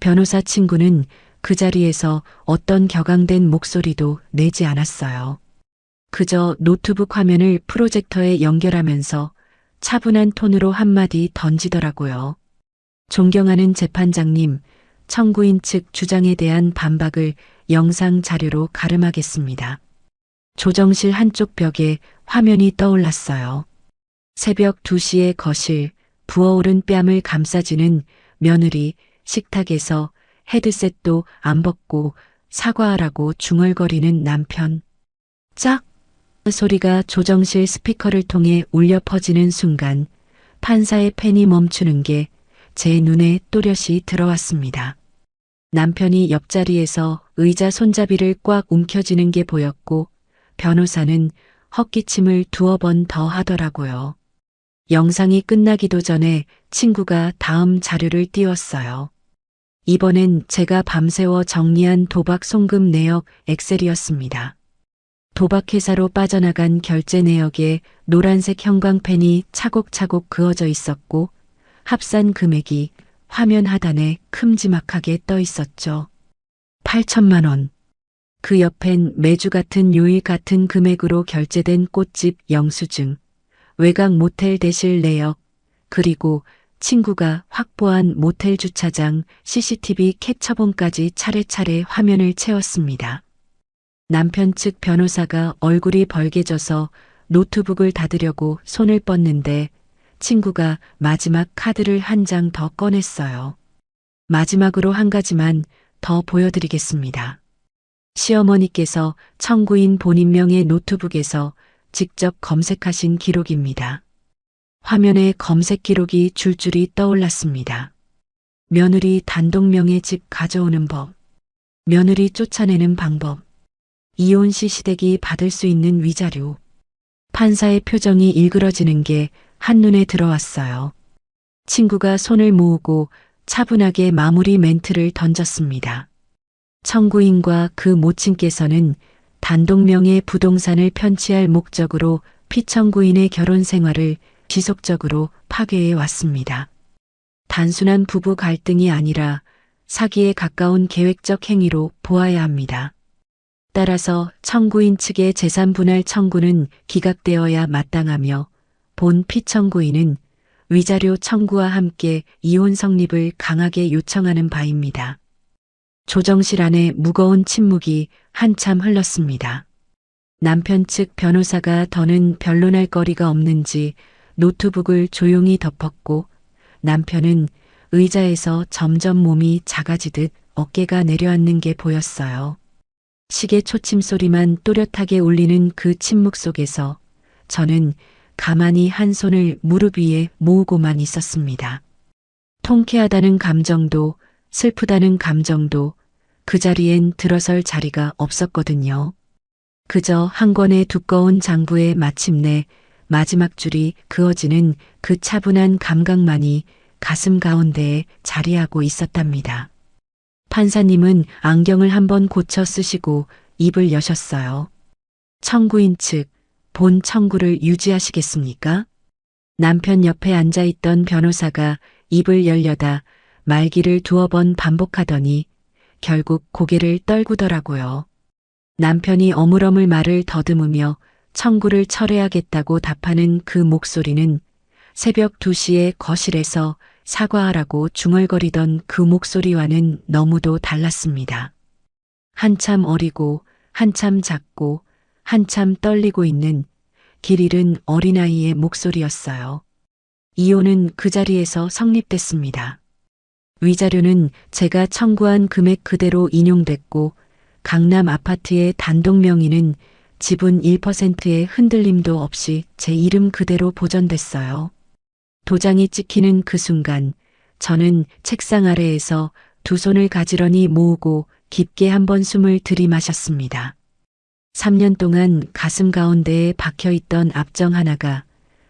변호사 친구는 그 자리에서 어떤 격앙된 목소리도 내지 않았어요. 그저 노트북 화면을 프로젝터에 연결하면서 차분한 톤으로 한마디 던지더라고요. 존경하는 재판장님, 청구인 측 주장에 대한 반박을 영상 자료로 가름하겠습니다. 조정실 한쪽 벽에 화면이 떠올랐어요. 새벽 2시의 거실, 부어오른 뺨을 감싸지는 며느리, 식탁에서 헤드셋도 안 벗고 사과하라고 중얼거리는 남편. 짝! 소리가 조정실 스피커를 통해 울려 퍼지는 순간 판사의 펜이 멈추는 게 제 눈에 또렷이 들어왔습니다. 남편이 옆자리에서 의자 손잡이를 꽉 움켜쥐는 게 보였고 변호사는 헛기침을 2번 더 하더라고요. 영상이 끝나기도 전에 친구가 다음 자료를 띄웠어요. 이번엔 제가 밤새워 정리한 도박 송금 내역 엑셀이었습니다. 도박회사로 빠져나간 결제 내역에 노란색 형광펜이 차곡차곡 그어져 있었고 합산 금액이 화면 하단에 큼지막하게 떠 있었죠. 8천만 원. 그 옆엔 매주 같은 요일 같은 금액으로 결제된 꽃집 영수증, 외곽 모텔 대실 내역, 그리고 친구가 확보한 모텔 주차장 CCTV 캡처본까지 차례차례 화면을 채웠습니다. 남편 측 변호사가 얼굴이 벌개져서 노트북을 닫으려고 손을 뻗는데 친구가 마지막 카드를 한 장 더 꺼냈어요. 마지막으로 한 가지만 더 보여드리겠습니다. 시어머니께서 청구인 본인명의 노트북에서 직접 검색하신 기록입니다. 화면에 검색 기록이 줄줄이 떠올랐습니다. 며느리 단독명의 집 가져오는 법, 며느리 쫓아내는 방법, 이혼 시 시댁이 받을 수 있는 위자료. 판사의 표정이 일그러지는 게 한눈에 들어왔어요. 친구가 손을 모으고 차분하게 마무리 멘트를 던졌습니다. 청구인과 그 모친께서는 단독명의 부동산을 편취할 목적으로 피청구인의 결혼 생활을 지속적으로 파괴해 왔습니다. 단순한 부부 갈등이 아니라 사기에 가까운 계획적 행위로 보아야 합니다. 따라서 청구인 측의 재산 분할 청구는 기각되어야 마땅하며 본 피청구인은 위자료 청구와 함께 이혼 성립을 강하게 요청하는 바입니다. 조정실 안에 무거운 침묵이 한참 흘렀습니다. 남편 측 변호사가 더는 변론할 거리가 없는지 노트북을 조용히 덮었고 남편은 의자에서 점점 몸이 작아지듯 어깨가 내려앉는 게 보였어요. 시계 초침 소리만 또렷하게 울리는 그 침묵 속에서 저는 가만히 한 손을 무릎 위에 모으고만 있었습니다. 통쾌하다는 감정도 슬프다는 감정도 그 자리엔 들어설 자리가 없었거든요. 그저 한 권의 두꺼운 장부에 마침내 마지막 줄이 그어지는 그 차분한 감각만이 가슴 가운데에 자리하고 있었답니다. 판사님은 안경을 한번 고쳐 쓰시고 입을 여셨어요. 청구인 측, 본 청구를 유지하시겠습니까? 남편 옆에 앉아있던 변호사가 입을 열려다 말기를 2번 반복하더니 결국 고개를 떨구더라고요. 남편이 어물어물 말을 더듬으며 청구를 철회하겠다고 답하는 그 목소리는 새벽 2시에 거실에서 사과하라고 중얼거리던 그 목소리와는 너무도 달랐습니다. 한참 어리고 한참 작고 한참 떨리고 있는 길 잃은 어린아이의 목소리였어요. 이혼은 그 자리에서 성립됐습니다. 위자료는 제가 청구한 금액 그대로 인용됐고 강남 아파트의 단독 명의는 지분 1%의 흔들림도 없이 제 이름 그대로 보존됐어요. 도장이 찍히는 그 순간 저는 책상 아래에서 두 손을 가지런히 모으고 깊게 한번 숨을 들이마셨습니다. 3년 동안 가슴 가운데에 박혀있던 압정 하나가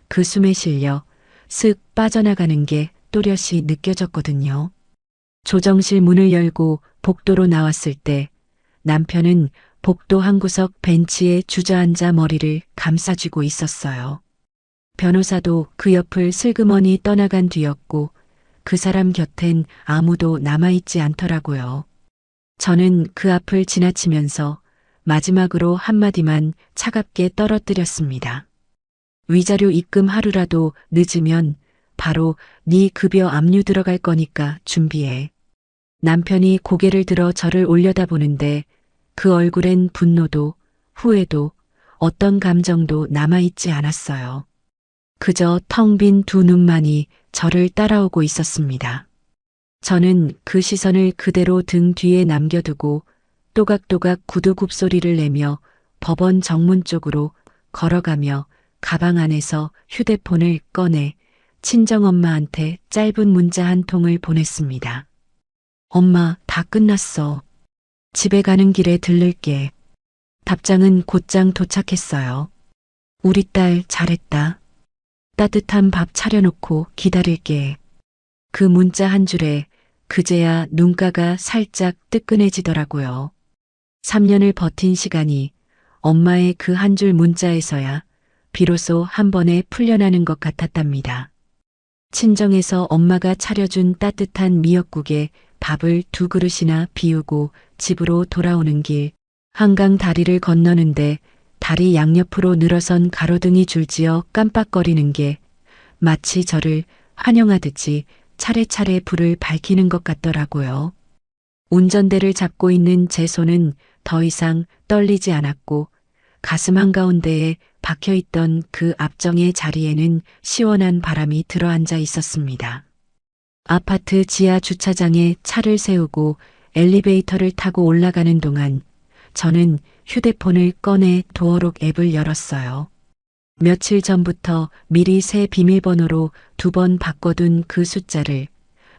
그 숨에 실려 슥 빠져나가는 게 또렷이 느껴졌거든요. 조정실 문을 열고 복도로 나왔을 때 남편은 복도 한 구석 벤치에 주저앉아 머리를 감싸쥐고 있었어요. 변호사도 그 옆을 슬그머니 떠나간 뒤였고 그 사람 곁엔 아무도 남아있지 않더라고요. 저는 그 앞을 지나치면서 마지막으로 한마디만 차갑게 떨어뜨렸습니다. 위자료 입금 하루라도 늦으면 바로 네 급여 압류 들어갈 거니까 준비해. 남편이 고개를 들어 저를 올려다보는데 그 얼굴엔 분노도 후회도 어떤 감정도 남아있지 않았어요. 그저 텅 빈 두 눈만이 저를 따라오고 있었습니다. 저는 그 시선을 그대로 등 뒤에 남겨두고 또각또각 구두 굽소리를 내며 법원 정문 쪽으로 걸어가며 가방 안에서 휴대폰을 꺼내 친정엄마한테 짧은 문자 한 통을 보냈습니다. 엄마, 다 끝났어. 집에 가는 길에 들를게. 답장은 곧장 도착했어요. 우리 딸 잘했다. 따뜻한 밥 차려놓고 기다릴게. 그 문자 한 줄에 그제야 눈가가 살짝 뜨끈해지더라고요. 3년을 버틴 시간이 엄마의 그 한 줄 문자에서야 비로소 한 번에 풀려나는 것 같았답니다. 친정에서 엄마가 차려준 따뜻한 미역국에 밥을 두 그릇이나 비우고 집으로 돌아오는 길, 한강 다리를 건너는데 다리 양옆으로 늘어선 가로등이 줄지어 깜빡거리는 게 마치 저를 환영하듯이 차례차례 불을 밝히는 것 같더라고요. 운전대를 잡고 있는 제 손은 더 이상 떨리지 않았고 가슴 한가운데에 박혀있던 그 압정의 자리에는 시원한 바람이 들어앉아 있었습니다. 아파트 지하 주차장에 차를 세우고 엘리베이터를 타고 올라가는 동안 저는 휴대폰을 꺼내 도어록 앱을 열었어요. 며칠 전부터 미리 새 비밀번호로 2번 바꿔둔 그 숫자를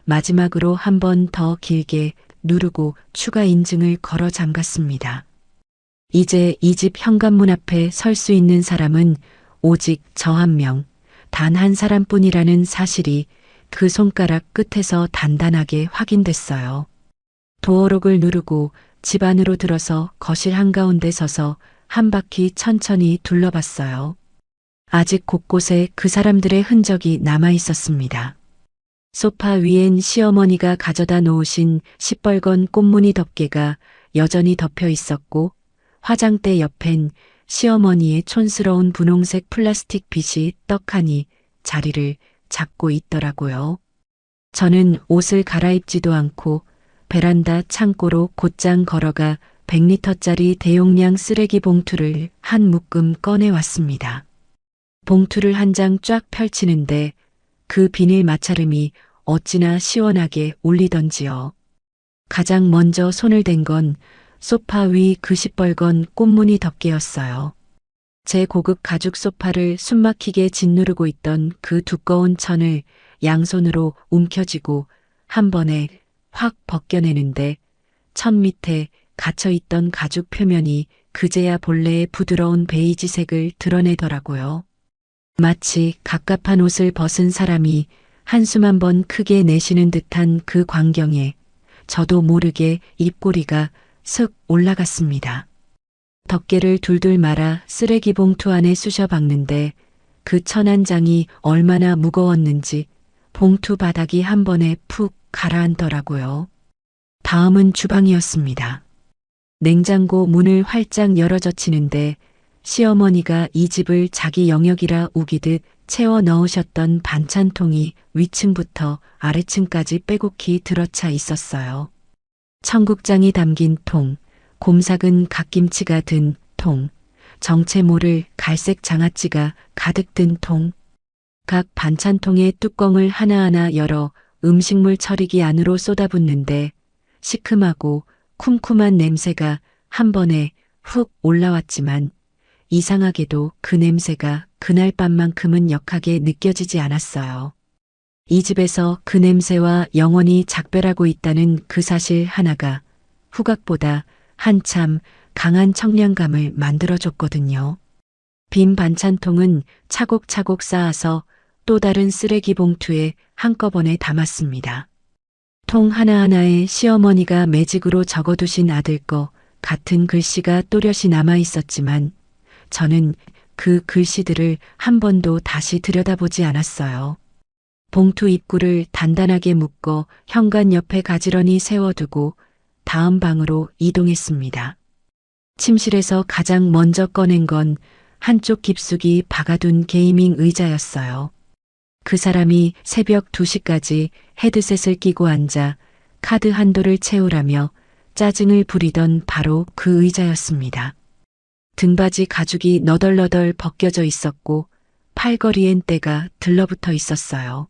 마지막으로 한 번 더 길게 누르고 추가 인증을 걸어 잠갔습니다. 이제 이 집 현관문 앞에 설 수 있는 사람은 오직 저 한 명, 단 한 사람뿐이라는 사실이 그 손가락 끝에서 단단하게 확인됐어요. 도어록을 누르고 집 안으로 들어서 거실 한가운데 서서 한 바퀴 천천히 둘러봤어요. 아직 곳곳에 그 사람들의 흔적이 남아 있었습니다. 소파 위엔 시어머니가 가져다 놓으신 시뻘건 꽃무늬 덮개가 여전히 덮여 있었고 화장대 옆엔 시어머니의 촌스러운 분홍색 플라스틱 빗이 떡하니 자리를 잡고 있더라고요. 저는 옷을 갈아입지도 않고 베란다 창고로 곧장 걸어가 100리터짜리 대용량 쓰레기 봉투를 한 묶음 꺼내왔습니다. 봉투를 한 장 쫙 펼치는데 그 비닐 마찰음이 어찌나 시원하게 울리던지요. 가장 먼저 손을 댄 건 소파 위 그 시뻘건 꽃무늬 덮개였어요. 제 고급 가죽 소파를 숨막히게 짓누르고 있던 그 두꺼운 천을 양손으로 움켜쥐고 한 번에 확 벗겨내는데 천 밑에 갇혀있던 가죽 표면이 그제야 본래의 부드러운 베이지색을 드러내더라고요. 마치 갑갑한 옷을 벗은 사람이 한숨 한 번 크게 내쉬는 듯한 그 광경에 저도 모르게 입꼬리가 슥 올라갔습니다. 덮개를 둘둘 말아 쓰레기 봉투 안에 쑤셔 박는데 그 천 한 장이 얼마나 무거웠는지 봉투 바닥이 한 번에 푹 가라앉더라고요. 다음은 주방이었습니다. 냉장고 문을 활짝 열어젖히는데 시어머니가 이 집을 자기 영역이라 우기듯 채워 넣으셨던 반찬통이 위층부터 아래층까지 빼곡히 들어차 있었어요. 청국장이 담긴 통, 곰삭은 갓김치가 든 통, 정체 모를 갈색 장아찌가 가득 든 통, 각 반찬통의 뚜껑을 하나하나 열어 음식물 처리기 안으로 쏟아붓는데 시큼하고 쿰쿰한 냄새가 한 번에 훅 올라왔지만 이상하게도 그 냄새가 그날 밤만큼은 역하게 느껴지지 않았어요. 이 집에서 그 냄새와 영원히 작별하고 있다는 그 사실 하나가 후각보다 한참 강한 청량감을 만들어줬거든요. 빈 반찬통은 차곡차곡 쌓아서 또 다른 쓰레기 봉투에 한꺼번에 담았습니다. 통 하나하나에 시어머니가 매직으로 적어두신 아들 거 같은 글씨가 또렷이 남아 있었지만 저는 그 글씨들을 한 번도 다시 들여다보지 않았어요. 봉투 입구를 단단하게 묶어 현관 옆에 가지런히 세워두고 다음 방으로 이동했습니다. 침실에서 가장 먼저 꺼낸 건 한쪽 깊숙이 박아둔 게이밍 의자였어요. 그 사람이 새벽 2시까지 헤드셋을 끼고 앉아 카드 한도를 채우라며 짜증을 부리던 바로 그 의자였습니다. 등받이 가죽이 너덜너덜 벗겨져 있었고 팔걸이엔 때가 들러붙어 있었어요.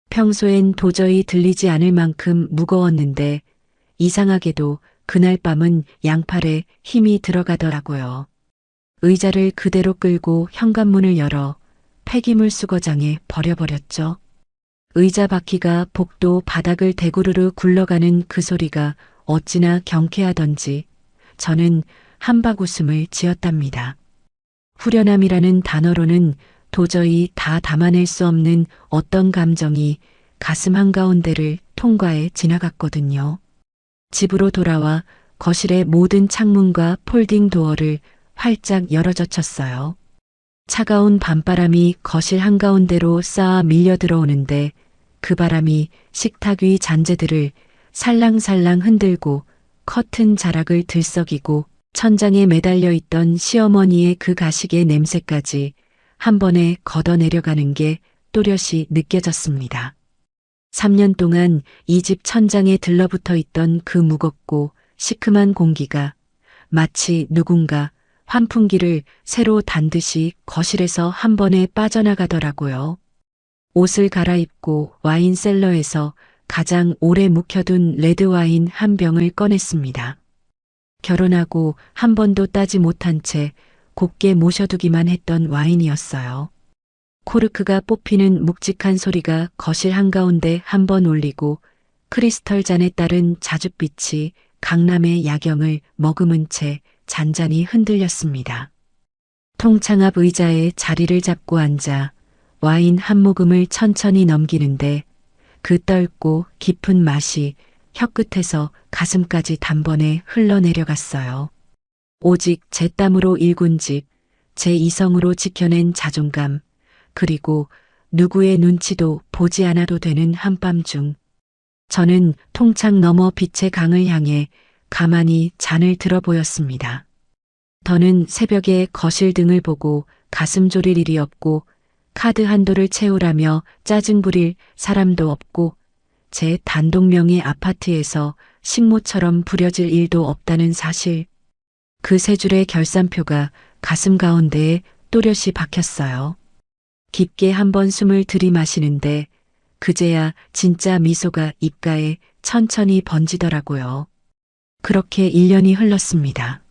평소엔 도저히 들리지 않을 만큼 무거웠는데 이상하게도 그날 밤은 양팔에 힘이 들어가더라고요. 의자를 그대로 끌고 현관문을 열어 폐기물 수거장에 버려버렸죠. 의자 바퀴가 복도 바닥을 대구르르 굴러가는 그 소리가 어찌나 경쾌하던지 저는 한박 웃음을 지었답니다. 후련함이라는 단어로는 도저히 다 담아낼 수 없는 어떤 감정이 가슴 한가운데를 통과해 지나갔거든요. 집으로 돌아와 거실의 모든 창문과 폴딩 도어를 활짝 열어젖혔어요. 차가운 밤바람이 거실 한가운데로 쌓아 밀려 들어오는데 그 바람이 식탁 위 잔재들을 살랑살랑 흔들고 커튼 자락을 들썩이고 천장에 매달려 있던 시어머니의 그 가식의 냄새까지 한 번에 걷어내려가는 게 또렷이 느껴졌습니다. 3년 동안 이 집 천장에 들러붙어 있던 그 무겁고 시큼한 공기가 마치 누군가 환풍기를 새로 단 듯이 거실에서 한 번에 빠져나가더라고요. 옷을 갈아입고 와인 셀러에서 가장 오래 묵혀둔 레드와인 한 병을 꺼냈습니다. 결혼하고 한 번도 따지 못한 채 곱게 모셔두기만 했던 와인이었어요. 코르크가 뽑히는 묵직한 소리가 거실 한가운데 한 번 울리고 크리스털 잔에 따른 자줏빛이 강남의 야경을 머금은 채 잔잔히 흔들렸습니다. 통창 앞 의자에 자리를 잡고 앉아 와인 한 모금을 천천히 넘기는데 그 떫고 깊은 맛이 혀끝에서 가슴까지 단번에 흘러내려갔어요. 오직 제 땀으로 일군 집, 제 이성으로 지켜낸 자존감, 그리고 누구의 눈치도 보지 않아도 되는 한밤중 저는 통창 너머 빛의 강을 향해 가만히 잔을 들어 보였습니다. 더는 새벽에 거실 등을 보고 가슴 졸일 일이 없고 카드 한도를 채우라며 짜증 부릴 사람도 없고 제 단독명의 아파트에서 식모처럼 부려질 일도 없다는 사실. 그 세 줄의 결산표가 가슴 가운데에 또렷이 박혔어요. 깊게 한번 숨을 들이마시는데 그제야 진짜 미소가 입가에 천천히 번지더라고요. 그렇게 1년이 흘렀습니다.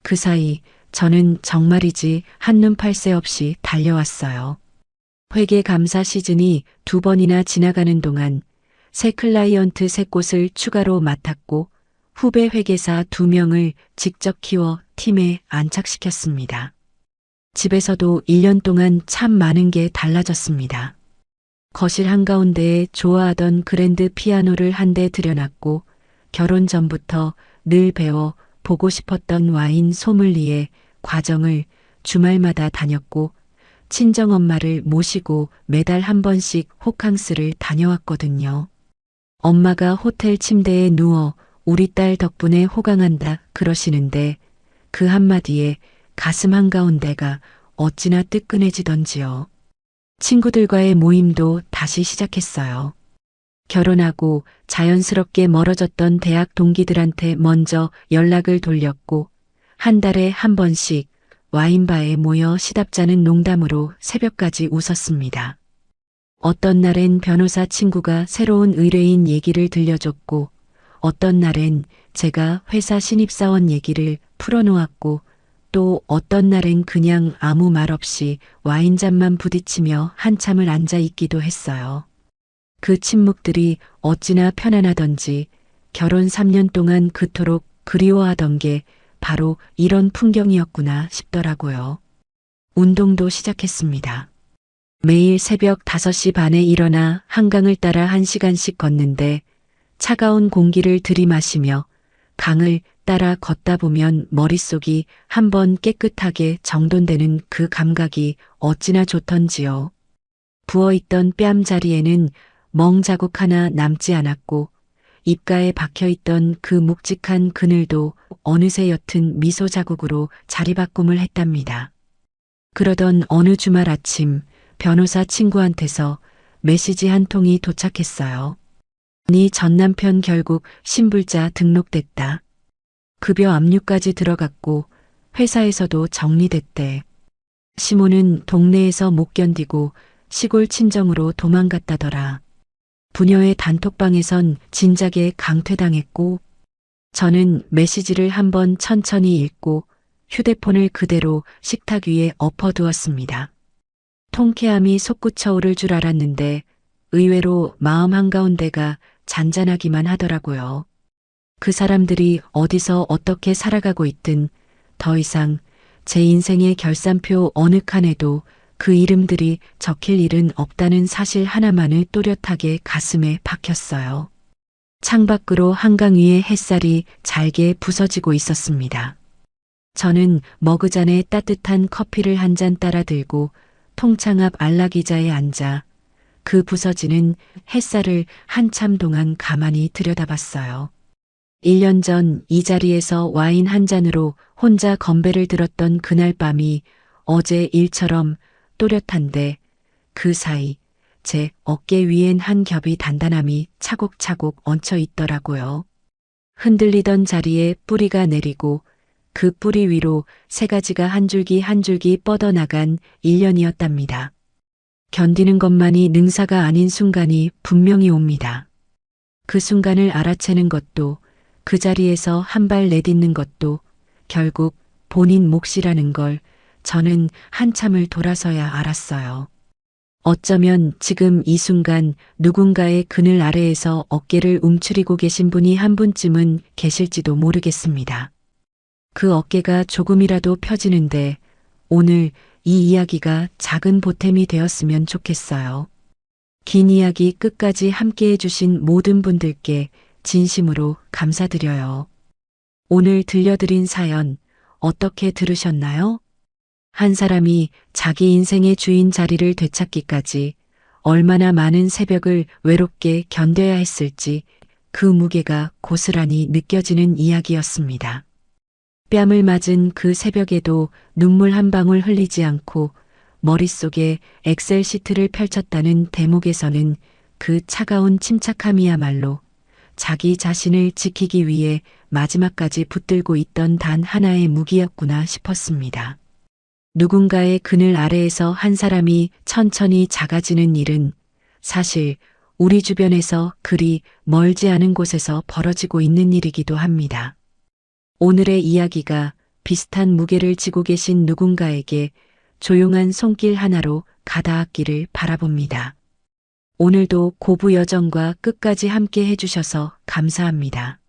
그 사이 저는 정말이지 한눈 팔 새 없이 달려왔어요. 회계 감사 시즌이 2번이나 지나가는 동안 새 클라이언트 3곳을 추가로 맡았고 후배 회계사 2명을 직접 키워 팀에 안착시켰습니다. 집에서도 1년 동안 참 많은 게 달라졌습니다. 거실 한가운데에 좋아하던 그랜드 피아노를 한 대 들여놨고 결혼 전부터 늘 배워 보고 싶었던 와인 소믈리에 과정을 주말마다 다녔고 친정엄마를 모시고 매달 한 번씩 호캉스를 다녀왔거든요. 엄마가 호텔 침대에 누워 우리 딸 덕분에 호강한다 그러시는데 그 한마디에 가슴 한가운데가 어찌나 뜨끈해지던지요. 친구들과의 모임도 다시 시작했어요. 결혼하고 자연스럽게 멀어졌던 대학 동기들한테 먼저 연락을 돌렸고 한 달에 한 번씩 와인바에 모여 시답자는 농담으로 새벽까지 웃었습니다. 어떤 날엔 변호사 친구가 새로운 의뢰인 얘기를 들려줬고 어떤 날엔 제가 회사 신입사원 얘기를 풀어놓았고 또 어떤 날엔 그냥 아무 말 없이 와인잔만 부딪히며 한참을 앉아 있기도 했어요. 그 침묵들이 어찌나 편안하던지 결혼 3년 동안 그토록 그리워하던 게 바로 이런 풍경이었구나 싶더라고요. 운동도 시작했습니다. 매일 새벽 5시 반에 일어나 한강을 따라 1시간씩 걷는데 차가운 공기를 들이마시며 강을 따라 걷다 보면 머릿속이 한번 깨끗하게 정돈되는 그 감각이 어찌나 좋던지요. 부어있던 뺨 자리에는 멍 자국 하나 남지 않았고 입가에 박혀있던 그 묵직한 그늘도 어느새 옅은 미소 자국으로 자리바꿈을 했답니다. 그러던 어느 주말 아침 변호사 친구한테서 메시지 한 통이 도착했어요. 네 전 남편 결국 신불자 등록됐다. 급여 압류까지 들어갔고 회사에서도 정리됐대. 시모는 동네에서 못 견디고 시골 친정으로 도망갔다더라. 부녀의 단톡방에선 진작에 강퇴당했고 저는 메시지를 한번 천천히 읽고 휴대폰을 그대로 식탁 위에 엎어두었습니다. 통쾌함이 솟구쳐 오를 줄 알았는데 의외로 마음 한가운데가 잔잔하기만 하더라고요. 그 사람들이 어디서 어떻게 살아가고 있든 더 이상 제 인생의 결산표 어느 칸에도 그 이름들이 적힐 일은 없다는 사실 하나만을 또렷하게 가슴에 박혔어요. 창밖으로 한강 위에 햇살이 잘게 부서지고 있었습니다. 저는 머그잔에 따뜻한 커피를 한 잔 따라 들고 통창 앞 안락의자에 앉아 그 부서지는 햇살을 한참 동안 가만히 들여다봤어요. 1년 전 이 자리에서 와인 한 잔으로 혼자 건배를 들었던 그날 밤이 어제 일처럼 또렷한데 그 사이 제 어깨 위엔 한 겹이 단단함이 차곡차곡 얹혀 있더라고요. 흔들리던 자리에 뿌리가 내리고 그 뿌리 위로 새 가지가 한 줄기 한 줄기 뻗어나간 1년이었답니다. 견디는 것만이 능사가 아닌 순간이 분명히 옵니다. 그 순간을 알아채는 것도 그 자리에서 한 발 내딛는 것도 결국 본인 몫이라는 걸 저는 한참을 돌아서야 알았어요. 어쩌면 지금 이 순간 누군가의 그늘 아래에서 어깨를 움츠리고 계신 분이 한 분쯤은 계실지도 모르겠습니다. 그 어깨가 조금이라도 펴지는데 오늘 이 이야기가 작은 보탬이 되었으면 좋겠어요. 긴 이야기 끝까지 함께 해주신 모든 분들께 진심으로 감사드려요. 오늘 들려드린 사연 어떻게 들으셨나요? 한 사람이 자기 인생의 주인 자리를 되찾기까지 얼마나 많은 새벽을 외롭게 견뎌야 했을지 그 무게가 고스란히 느껴지는 이야기였습니다. 뺨을 맞은 그 새벽에도 눈물 한 방울 흘리지 않고 머릿속에 엑셀 시트를 펼쳤다는 대목에서는 그 차가운 침착함이야말로 자기 자신을 지키기 위해 마지막까지 붙들고 있던 단 하나의 무기였구나 싶었습니다. 누군가의 그늘 아래에서 한 사람이 천천히 작아지는 일은 사실 우리 주변에서 그리 멀지 않은 곳에서 벌어지고 있는 일이기도 합니다. 오늘의 이야기가 비슷한 무게를 지고 계신 누군가에게 조용한 손길 하나로 가닿았기를 바라봅니다. 오늘도 고부 여정과 끝까지 함께 해주셔서 감사합니다.